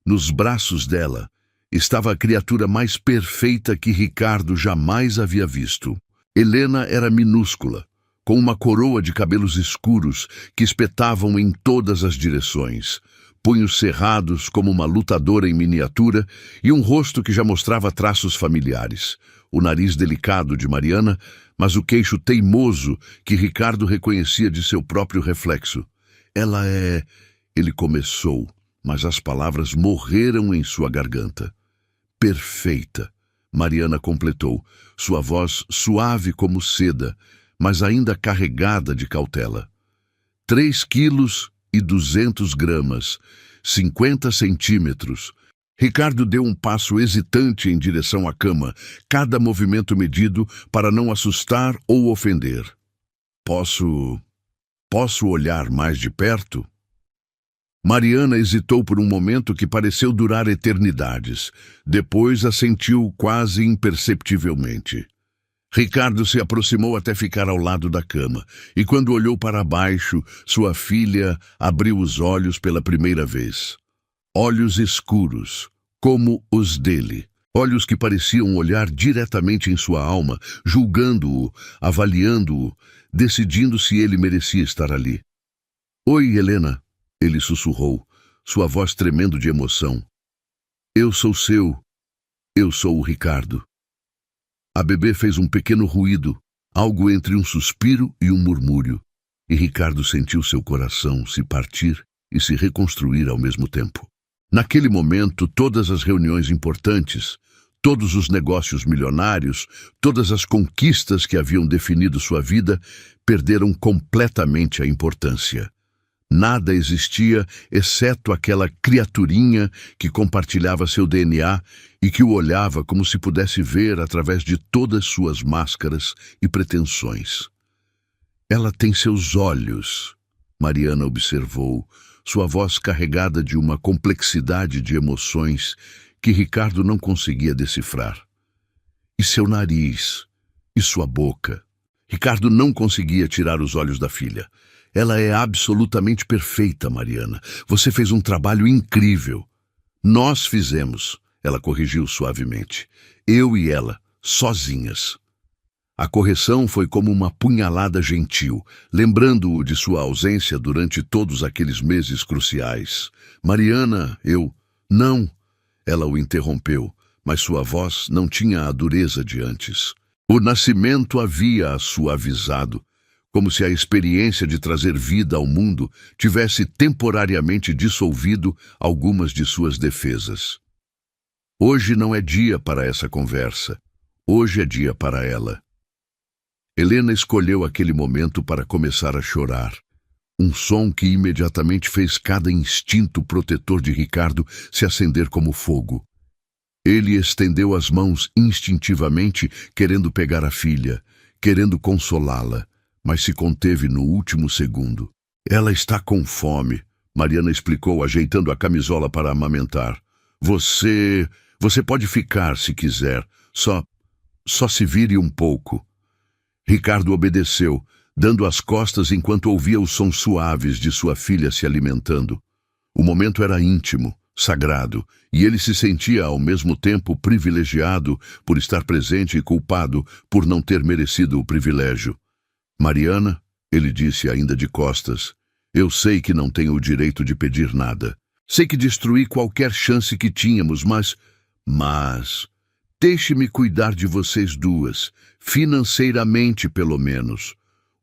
nos braços dela, estava a criatura mais perfeita que Ricardo jamais havia visto. Helena era minúscula, com uma coroa de cabelos escuros que espetavam em todas as direções, punhos cerrados como uma lutadora em miniatura e um rosto que já mostrava traços familiares. O nariz delicado de Mariana, mas o queixo teimoso que Ricardo reconhecia de seu próprio reflexo. Ela é... Ele começou, mas as palavras morreram em sua garganta. Perfeita, Mariana completou, sua voz suave como seda, mas ainda carregada de cautela. 3,2 kg, 50 centímetros. Ricardo deu um passo hesitante em direção à cama, cada movimento medido para não assustar ou ofender. Posso olhar mais de perto? Mariana hesitou por um momento que pareceu durar eternidades. Depois assentiu quase imperceptivelmente. Ricardo se aproximou até ficar ao lado da cama, e quando olhou para baixo, sua filha abriu os olhos pela primeira vez. Olhos escuros, como os dele. Olhos que pareciam olhar diretamente em sua alma, julgando-o, avaliando-o, decidindo se ele merecia estar ali. Oi, Helena, ele sussurrou, sua voz tremendo de emoção. Eu sou o Ricardo. A bebê fez um pequeno ruído, algo entre um suspiro e um murmúrio, e Ricardo sentiu seu coração se partir e se reconstruir ao mesmo tempo. Naquele momento, todas as reuniões importantes, todos os negócios milionários, todas as conquistas que haviam definido sua vida, perderam completamente a importância. Nada existia exceto aquela criaturinha que compartilhava seu DNA e que o olhava como se pudesse ver através de todas suas máscaras e pretensões. Ela tem seus olhos, Mariana observou, sua voz carregada de uma complexidade de emoções que Ricardo não conseguia decifrar. E seu nariz, e sua boca. Ricardo não conseguia tirar os olhos da filha. Ela é absolutamente perfeita, Mariana. Você fez um trabalho incrível. Nós fizemos, ela corrigiu suavemente. Eu e ela, sozinhas. A correção foi como uma punhalada gentil, lembrando-o de sua ausência durante todos aqueles meses cruciais. Mariana, Não, ela o interrompeu, mas sua voz não tinha a dureza de antes. O nascimento havia-a suavizado, como se a experiência de trazer vida ao mundo tivesse temporariamente dissolvido algumas de suas defesas. Hoje não é dia para essa conversa. Hoje é dia para ela. Helena escolheu aquele momento para começar a chorar. Um som que imediatamente fez cada instinto protetor de Ricardo se acender como fogo. Ele estendeu as mãos instintivamente, querendo pegar a filha, querendo consolá-la, mas se conteve no último segundo. Ela está com fome, Mariana explicou, ajeitando a camisola para amamentar. Você pode ficar se quiser, só se vire um pouco. Ricardo obedeceu, dando as costas enquanto ouvia os sons suaves de sua filha se alimentando. O momento era íntimo, sagrado, e ele se sentia ao mesmo tempo privilegiado por estar presente e culpado por não ter merecido o privilégio. Mariana, ele disse ainda de costas, eu sei que não tenho o direito de pedir nada, Sei que destruí qualquer chance que tínhamos, mas deixe-me cuidar de vocês duas, financeiramente pelo menos.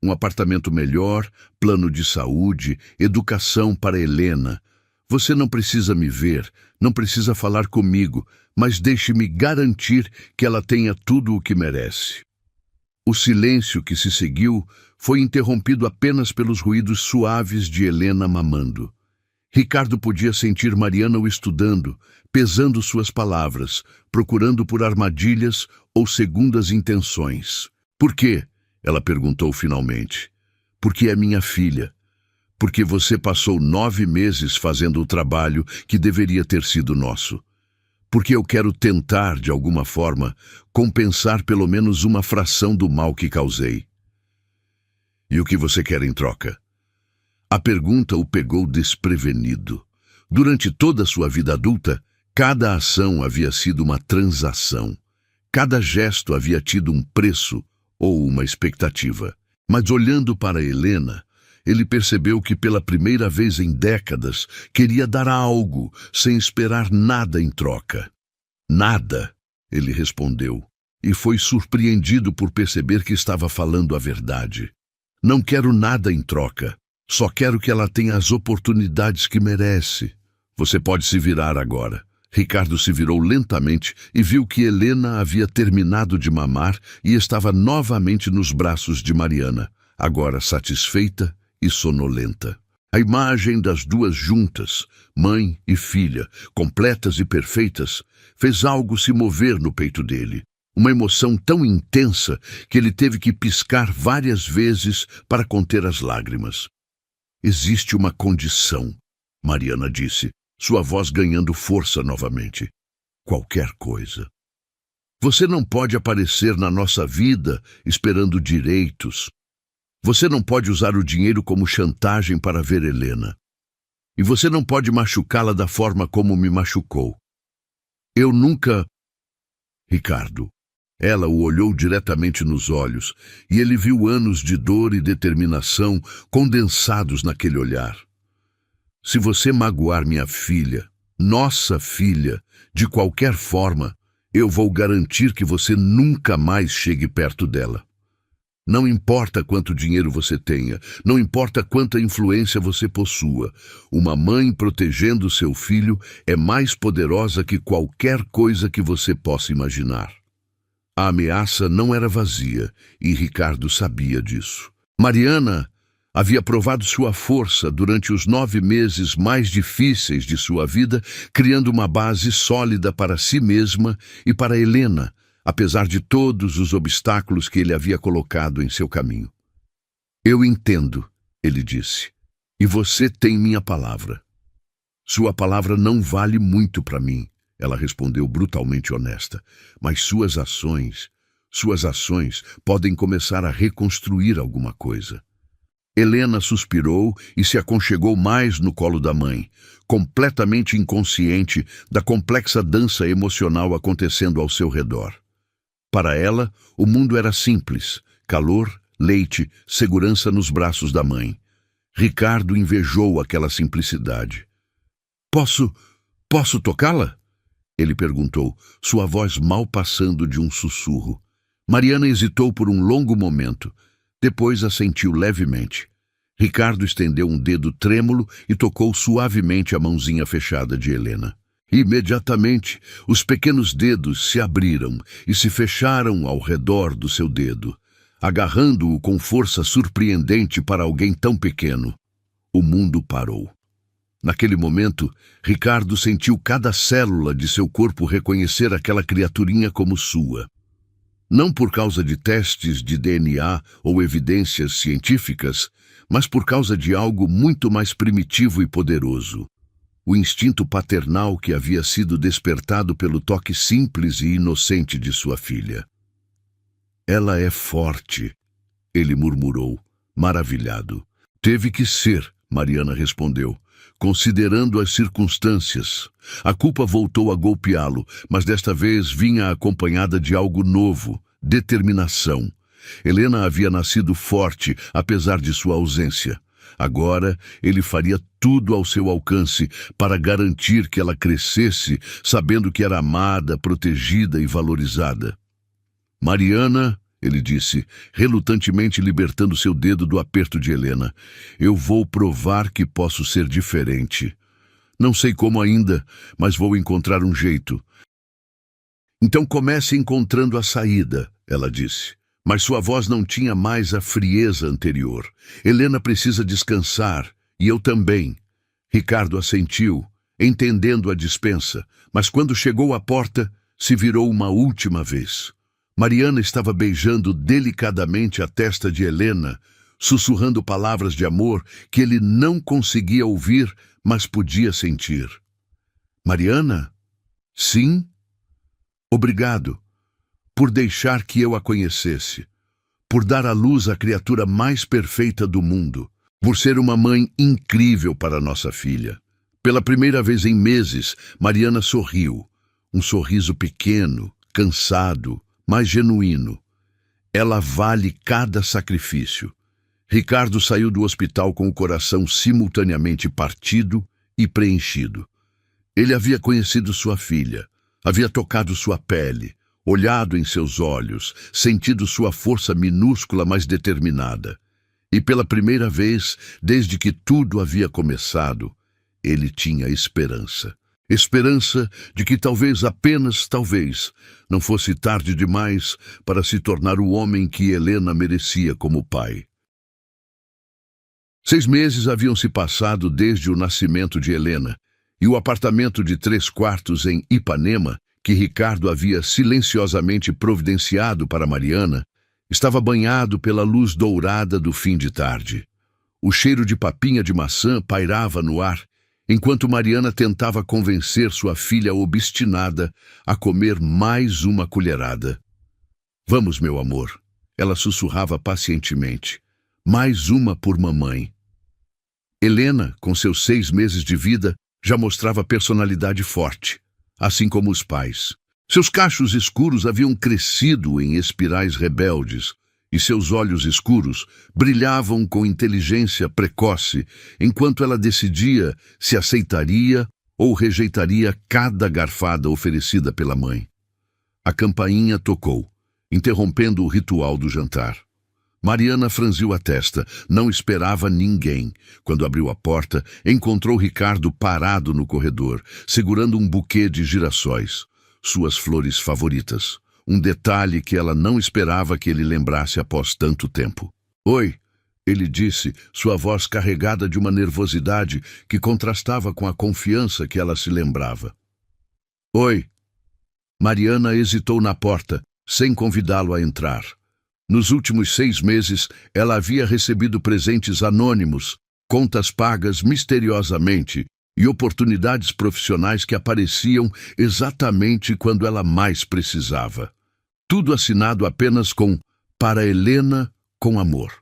Um apartamento melhor, plano de saúde, educação para Helena. Você não precisa me ver, não precisa falar comigo, mas deixe-me garantir que ela tenha tudo o que merece. O silêncio que se seguiu foi interrompido apenas pelos ruídos suaves de Helena mamando. Ricardo podia sentir Mariana o estudando, pesando suas palavras, procurando por armadilhas ou segundas intenções. Por quê? Ela perguntou finalmente. Porque é minha filha. Porque você passou 9 meses fazendo o trabalho que deveria ter sido nosso. Porque eu quero tentar, de alguma forma, compensar pelo menos uma fração do mal que causei. E o que você quer em troca? A pergunta o pegou desprevenido. Durante toda a sua vida adulta, cada ação havia sido uma transação. Cada gesto havia tido um preço ou uma expectativa. Mas olhando para Helena, ele percebeu que pela primeira vez em décadas queria dar algo sem esperar nada em troca. Nada, ele respondeu, e foi surpreendido por perceber que estava falando a verdade. Não quero nada em troca. Só quero que ela tenha as oportunidades que merece. Você pode se virar agora. Ricardo se virou lentamente e viu que Helena havia terminado de mamar e estava novamente nos braços de Mariana, agora satisfeita e sonolenta. A imagem das duas juntas, mãe e filha, completas e perfeitas, fez algo se mover no peito dele. Uma emoção tão intensa que ele teve que piscar várias vezes para conter as lágrimas. Existe uma condição, Mariana disse, sua voz ganhando força novamente. Qualquer coisa. Você não pode aparecer na nossa vida esperando direitos. Você não pode usar o dinheiro como chantagem para ver Helena. E você não pode machucá-la da forma como me machucou. Eu nunca... Ricardo. Ela o olhou diretamente nos olhos, e ele viu anos de dor e determinação condensados naquele olhar. Se você magoar minha filha, nossa filha, de qualquer forma, eu vou garantir que você nunca mais chegue perto dela. Não importa quanto dinheiro você tenha, não importa quanta influência você possua, uma mãe protegendo seu filho é mais poderosa que qualquer coisa que você possa imaginar. A ameaça não era vazia, e Ricardo sabia disso. Mariana havia provado sua força durante os 9 meses mais difíceis de sua vida, criando uma base sólida para si mesma e para Helena, apesar de todos os obstáculos que ele havia colocado em seu caminho. Eu entendo, ele disse, e você tem minha palavra. Sua palavra não vale muito para mim, ela respondeu brutalmente honesta, mas suas ações podem começar a reconstruir alguma coisa. Helena suspirou e se aconchegou mais no colo da mãe, completamente inconsciente da complexa dança emocional acontecendo ao seu redor. Para ela, o mundo era simples, calor, leite, segurança nos braços da mãe. Ricardo invejou aquela simplicidade. Posso tocá-la? Ele perguntou, sua voz mal passando de um sussurro. Mariana hesitou por um longo momento. Depois assentiu levemente. Ricardo estendeu um dedo trêmulo e tocou suavemente a mãozinha fechada de Helena. Imediatamente, os pequenos dedos se abriram e se fecharam ao redor do seu dedo, agarrando-o com força surpreendente para alguém tão pequeno. O mundo parou. Naquele momento, Ricardo sentiu cada célula de seu corpo reconhecer aquela criaturinha como sua. Não por causa de testes de DNA ou evidências científicas, mas por causa de algo muito mais primitivo e poderoso. O instinto paternal que havia sido despertado pelo toque simples e inocente de sua filha. Ela é forte, ele murmurou, maravilhado. Teve que ser, Mariana respondeu, considerando as circunstâncias. A culpa voltou a golpeá-lo, mas desta vez vinha acompanhada de algo novo, determinação. Helena havia nascido forte, apesar de sua ausência. Agora, ele faria tudo ao seu alcance para garantir que ela crescesse, sabendo que era amada, protegida e valorizada. Mariana, ele disse, relutantemente libertando seu dedo do aperto de Helena, eu vou provar que posso ser diferente. Não sei como ainda, mas vou encontrar um jeito. Então comece encontrando a saída, ela disse. Mas sua voz não tinha mais a frieza anterior. Helena precisa descansar, e eu também. Ricardo assentiu, entendendo a dispensa, mas quando chegou à porta, se virou uma última vez. Mariana estava beijando delicadamente a testa de Helena, sussurrando palavras de amor que ele não conseguia ouvir, mas podia sentir. Mariana? Sim? Obrigado por deixar que eu a conhecesse, por dar à luz a criatura mais perfeita do mundo, por ser uma mãe incrível para nossa filha. Pela primeira vez em meses, Mariana sorriu. Um sorriso pequeno, cansado, mas genuíno. Ela vale cada sacrifício. Ricardo saiu do hospital com o coração simultaneamente partido e preenchido. Ele havia conhecido sua filha, havia tocado sua pele, olhado em seus olhos, sentido sua força minúscula, mas determinada. E pela primeira vez, desde que tudo havia começado, ele tinha esperança. Esperança de que talvez, apenas talvez, não fosse tarde demais para se tornar o homem que Helena merecia como pai. 6 meses haviam se passado desde o nascimento de Helena, e o apartamento de 3 quartos em Ipanema, que Ricardo havia silenciosamente providenciado para Mariana, estava banhado pela luz dourada do fim de tarde. O cheiro de papinha de maçã pairava no ar, enquanto Mariana tentava convencer sua filha obstinada a comer mais uma colherada. Vamos, meu amor, ela sussurrava pacientemente. Mais uma por mamãe. Helena, com seus 6 meses de vida, já mostrava personalidade forte, assim como os pais. Seus cachos escuros haviam crescido em espirais rebeldes, e seus olhos escuros brilhavam com inteligência precoce, enquanto ela decidia se aceitaria ou rejeitaria cada garfada oferecida pela mãe. A campainha tocou, interrompendo o ritual do jantar. Mariana franziu a testa, não esperava ninguém. Quando abriu a porta, encontrou Ricardo parado no corredor, segurando um buquê de girassóis, suas flores favoritas. Um detalhe que ela não esperava que ele lembrasse após tanto tempo. Oi, ele disse, sua voz carregada de uma nervosidade que contrastava com a confiança que ela se lembrava. Oi. Mariana hesitou na porta, sem convidá-lo a entrar. Nos últimos 6 meses, ela havia recebido presentes anônimos, contas pagas misteriosamente e oportunidades profissionais que apareciam exatamente quando ela mais precisava. Tudo assinado apenas com "Para Helena, com amor".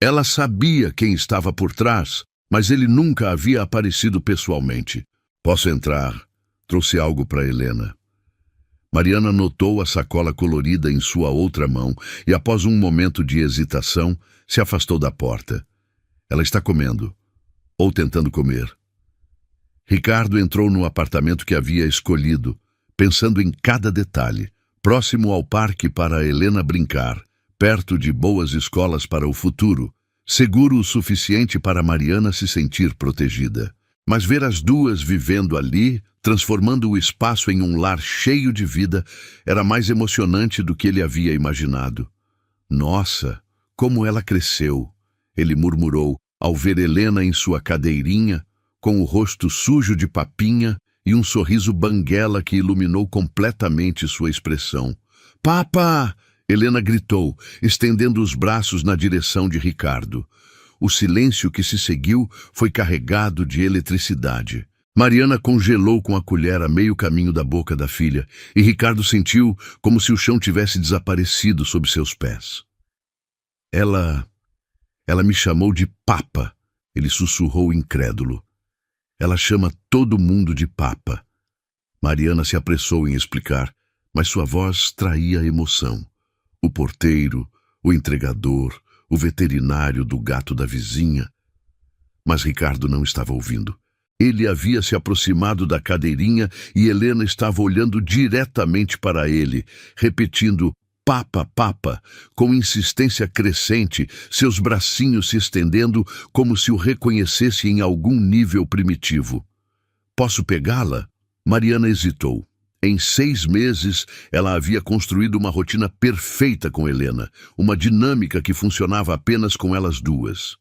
Ela sabia quem estava por trás, mas ele nunca havia aparecido pessoalmente. Posso entrar? Trouxe algo para Helena. Mariana notou a sacola colorida em sua outra mão e, após um momento de hesitação, se afastou da porta. Ela está comendo, ou tentando comer. Ricardo entrou no apartamento que havia escolhido, pensando em cada detalhe, próximo ao parque para Helena brincar, perto de boas escolas para o futuro, seguro o suficiente para Mariana se sentir protegida. Mas ver as duas vivendo ali, transformando o espaço em um lar cheio de vida, era mais emocionante do que ele havia imaginado. Nossa, como ela cresceu, ele murmurou ao ver Helena em sua cadeirinha, com o rosto sujo de papinha e um sorriso banguela que iluminou completamente sua expressão. Papa! Helena gritou, estendendo os braços na direção de Ricardo. O silêncio que se seguiu foi carregado de eletricidade. Mariana congelou com a colher a meio caminho da boca da filha, e Ricardo sentiu como se o chão tivesse desaparecido sob seus pés. Ela me chamou de Papa, ele sussurrou incrédulo. Ela chama todo mundo de Papa. Mariana se apressou em explicar, mas sua voz traía emoção. O porteiro, o entregador, o veterinário do gato da vizinha. Mas Ricardo não estava ouvindo. Ele havia se aproximado da cadeirinha e Helena estava olhando diretamente para ele, repetindo "papa, papa", com insistência crescente, seus bracinhos se estendendo como se o reconhecesse em algum nível primitivo. "Posso pegá-la?" Mariana hesitou. Em 6 meses, ela havia construído uma rotina perfeita com Helena, uma dinâmica que funcionava apenas com elas duas.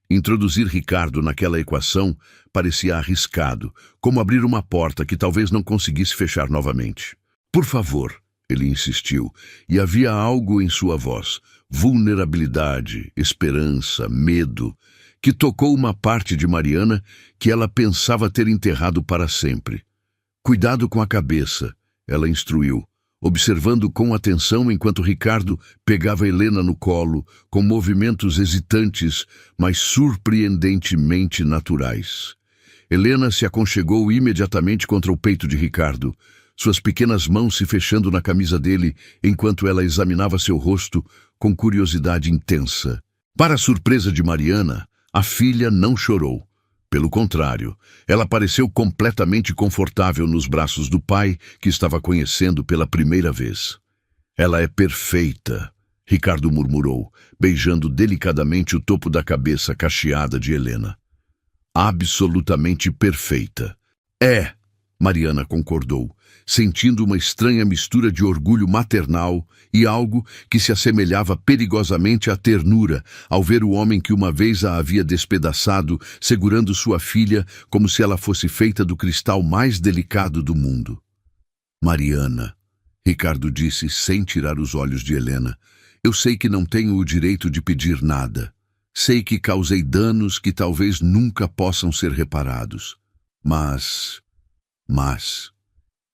Introduzir Ricardo naquela equação parecia arriscado, como abrir uma porta que talvez não conseguisse fechar novamente. "Por favor", ele insistiu, e havia algo em sua voz, vulnerabilidade, esperança, medo, que tocou uma parte de Mariana que ela pensava ter enterrado para sempre. "Cuidado com a cabeça", ela instruiu, observando com atenção enquanto Ricardo pegava Helena no colo, com movimentos hesitantes, mas surpreendentemente naturais. Helena se aconchegou imediatamente contra o peito de Ricardo, suas pequenas mãos se fechando na camisa dele enquanto ela examinava seu rosto com curiosidade intensa. Para a surpresa de Mariana, a filha não chorou. Pelo contrário, ela pareceu completamente confortável nos braços do pai, que estava conhecendo pela primeira vez. "Ela é perfeita", Ricardo murmurou, beijando delicadamente o topo da cabeça cacheada de Helena. "Absolutamente perfeita." "É", Mariana concordou, sentindo uma estranha mistura de orgulho maternal e algo que se assemelhava perigosamente à ternura ao ver o homem que uma vez a havia despedaçado segurando sua filha como se ela fosse feita do cristal mais delicado do mundo. "Mariana", Ricardo disse sem tirar os olhos de Helena, "eu sei que não tenho o direito de pedir nada. Sei que causei danos que talvez nunca possam ser reparados. Mas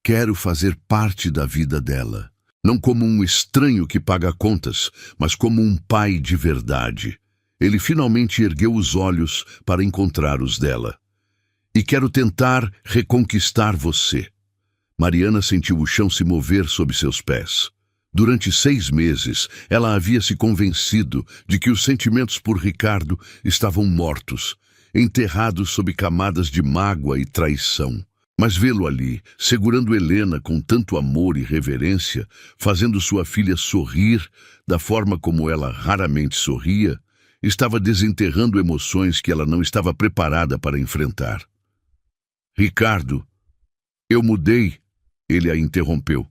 quero fazer parte da vida dela, não como um estranho que paga contas, mas como um pai de verdade." Ele finalmente ergueu os olhos para encontrar os dela. "E quero tentar reconquistar você." Mariana sentiu o chão se mover sob seus pés. Durante 6 meses, ela havia se convencido de que os sentimentos por Ricardo estavam mortos, enterrados sob camadas de mágoa e traição. Mas vê-lo ali, segurando Helena com tanto amor e reverência, fazendo sua filha sorrir da forma como ela raramente sorria, estava desenterrando emoções que ela não estava preparada para enfrentar. "Ricardo, eu mudei", ele a interrompeu.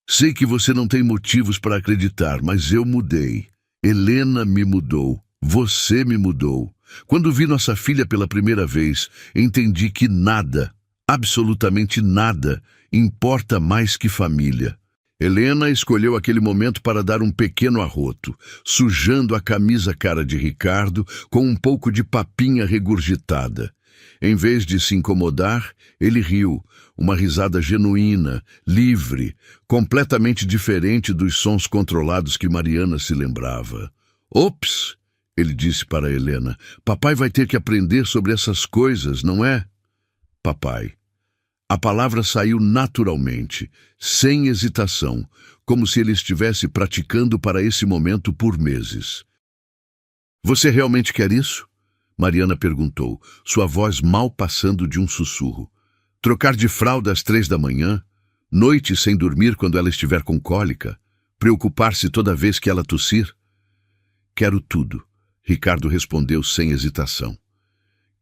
"Sei que você não tem motivos para acreditar, mas eu mudei. Helena me mudou. Você me mudou. Quando vi nossa filha pela primeira vez, entendi que nada, absolutamente nada, importa mais que família." Helena escolheu aquele momento para dar um pequeno arroto, sujando a camisa cara de Ricardo com um pouco de papinha regurgitada. Em vez de se incomodar, ele riu, uma risada genuína, livre, completamente diferente dos sons controlados que Mariana se lembrava. "Ops", ele disse para Helena, "papai vai ter que aprender sobre essas coisas, não é?" "Papai." A palavra saiu naturalmente, sem hesitação, como se ele estivesse praticando para esse momento por meses. "Você realmente quer isso?" Mariana perguntou, sua voz mal passando de um sussurro. "Trocar de fralda às 3 da manhã? Noite sem dormir quando ela estiver com cólica? Preocupar-se toda vez que ela tossir?" "Quero tudo", Ricardo respondeu sem hesitação.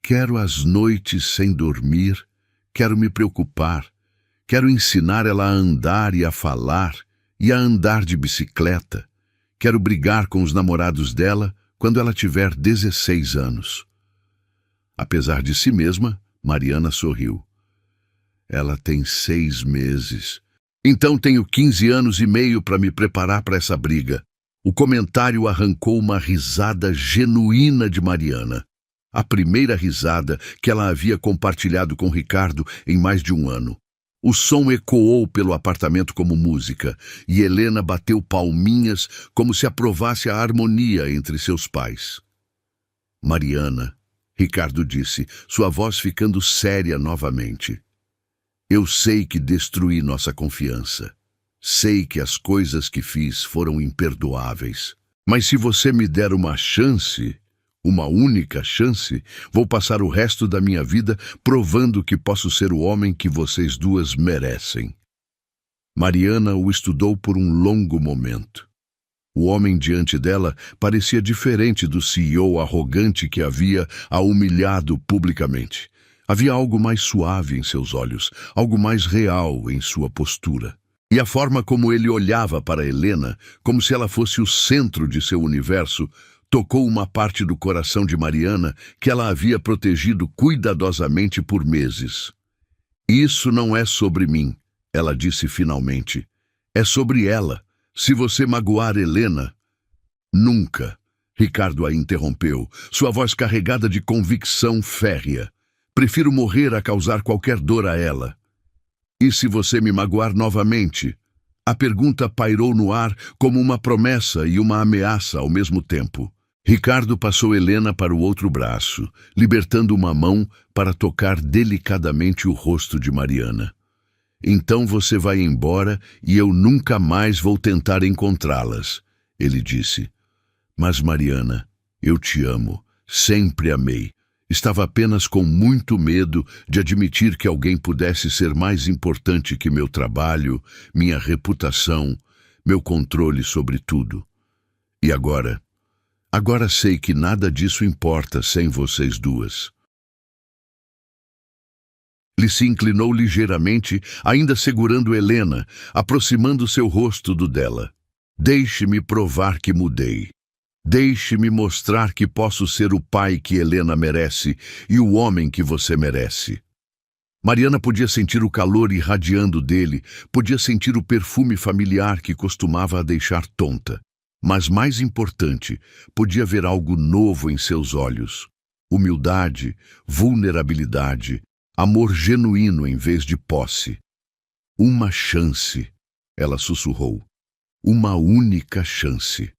"Quero as noites sem dormir. Quero me preocupar, quero ensinar ela a andar e a falar, e a andar de bicicleta. Quero brigar com os namorados dela quando ela tiver 16 anos. Apesar de si mesma, Mariana sorriu. "Ela tem 6 meses. Então tenho 15 anos e meio para me preparar para essa briga." O comentário arrancou uma risada genuína de Mariana. A primeira risada que ela havia compartilhado com Ricardo em mais de 1 ano. O som ecoou pelo apartamento como música, e Helena bateu palminhas como se aprovasse a harmonia entre seus pais. "Mariana", Ricardo disse, sua voz ficando séria novamente. "Eu sei que destruí nossa confiança. Sei que as coisas que fiz foram imperdoáveis. Mas se você me der uma chance..." Uma única chance? Vou passar o resto da minha vida provando que posso ser o homem que vocês duas merecem. Mariana o estudou por um longo momento. O homem diante dela parecia diferente do CEO arrogante que havia a humilhado publicamente. Havia algo mais suave em seus olhos, algo mais real em sua postura. E a forma como ele olhava para Helena, como se ela fosse o centro de seu universo, tocou uma parte do coração de Mariana que ela havia protegido cuidadosamente por meses. Isso não é sobre mim, ela disse finalmente. É sobre ela. Se você magoar Helena... Nunca. Ricardo a interrompeu, sua voz carregada de convicção férrea. Prefiro morrer a causar qualquer dor a ela. E se você me magoar novamente? A pergunta pairou no ar como uma promessa e uma ameaça ao mesmo tempo. Ricardo passou Helena para o outro braço, libertando uma mão para tocar delicadamente o rosto de Mariana. Então você vai embora e eu nunca mais vou tentar encontrá-las, ele disse. Mas Mariana, eu te amo, sempre amei. Estava apenas com muito medo de admitir que alguém pudesse ser mais importante que meu trabalho, minha reputação, meu controle sobre tudo. E agora? Agora sei que nada disso importa sem vocês duas. Ele se inclinou ligeiramente, ainda segurando Helena, aproximando seu rosto do dela. Deixe-me provar que mudei. Deixe-me mostrar que posso ser o pai que Helena merece e o homem que você merece. Mariana podia sentir o calor irradiando dele, podia sentir o perfume familiar que costumava a deixar tonta. Mas mais importante, podia ver algo novo em seus olhos. Humildade, vulnerabilidade, amor genuíno em vez de posse. Uma chance, ela sussurrou. Uma única chance.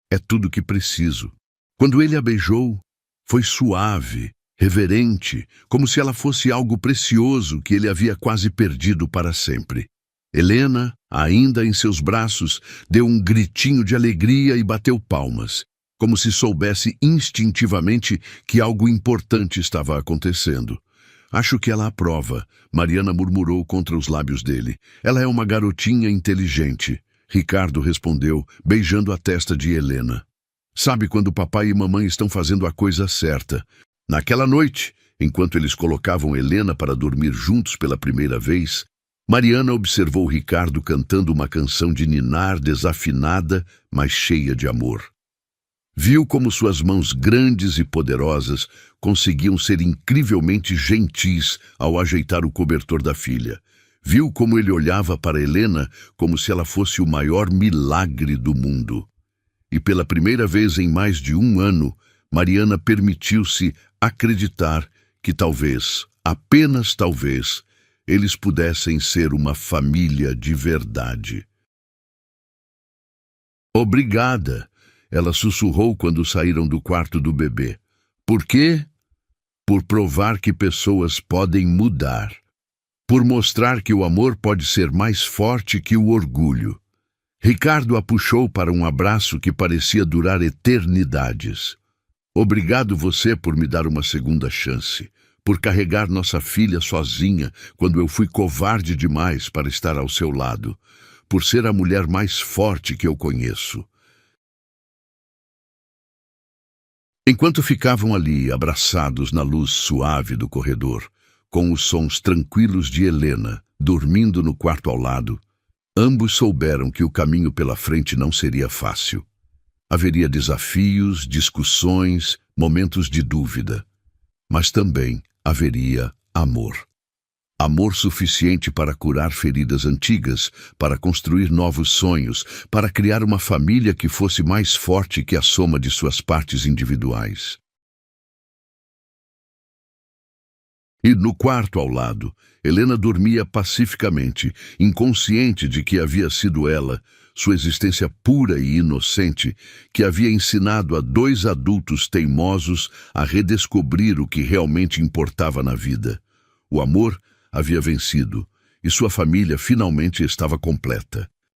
É tudo que preciso. Quando ele a beijou, foi suave, reverente, como se ela fosse algo precioso que ele havia quase perdido para sempre. Helena, ainda em seus braços, deu um gritinho de alegria e bateu palmas, como se soubesse instintivamente que algo importante estava acontecendo. Acho que ela aprova, Mariana murmurou contra os lábios dele. Ela é uma garotinha inteligente. Ricardo respondeu, beijando a testa de Helena. Sabe quando papai e mamãe estão fazendo a coisa certa. Naquela noite, enquanto eles colocavam Helena para dormir juntos pela primeira vez, Mariana observou Ricardo cantando uma canção de ninar desafinada, mas cheia de amor. Viu como suas mãos grandes e poderosas conseguiam ser incrivelmente gentis ao ajeitar o cobertor da filha. Viu como ele olhava para Helena como se ela fosse o maior milagre do mundo. E pela primeira vez em mais de um ano, Mariana permitiu-se acreditar que talvez, apenas talvez, eles pudessem ser uma família de verdade. Obrigada, ela sussurrou quando saíram do quarto do bebê. Por quê? Por provar que pessoas podem mudar. Por mostrar que o amor pode ser mais forte que o orgulho. Ricardo a puxou para um abraço que parecia durar eternidades. Obrigado você por me dar uma segunda chance, por carregar nossa filha sozinha quando eu fui covarde demais para estar ao seu lado, por ser a mulher mais forte que eu conheço. Enquanto ficavam ali, abraçados na luz suave do corredor, com os sons tranquilos de Helena, dormindo no quarto ao lado, ambos souberam que o caminho pela frente não seria fácil. Haveria desafios, discussões, momentos de dúvida. Mas também haveria amor. Amor suficiente para curar feridas antigas, para construir novos sonhos, para criar uma família que fosse mais forte que a soma de suas partes individuais. E no quarto ao lado, Helena dormia pacificamente, inconsciente de que havia sido ela, sua existência pura e inocente, que havia ensinado a dois adultos teimosos a redescobrir o que realmente importava na vida. O amor havia vencido, e sua família finalmente estava completa.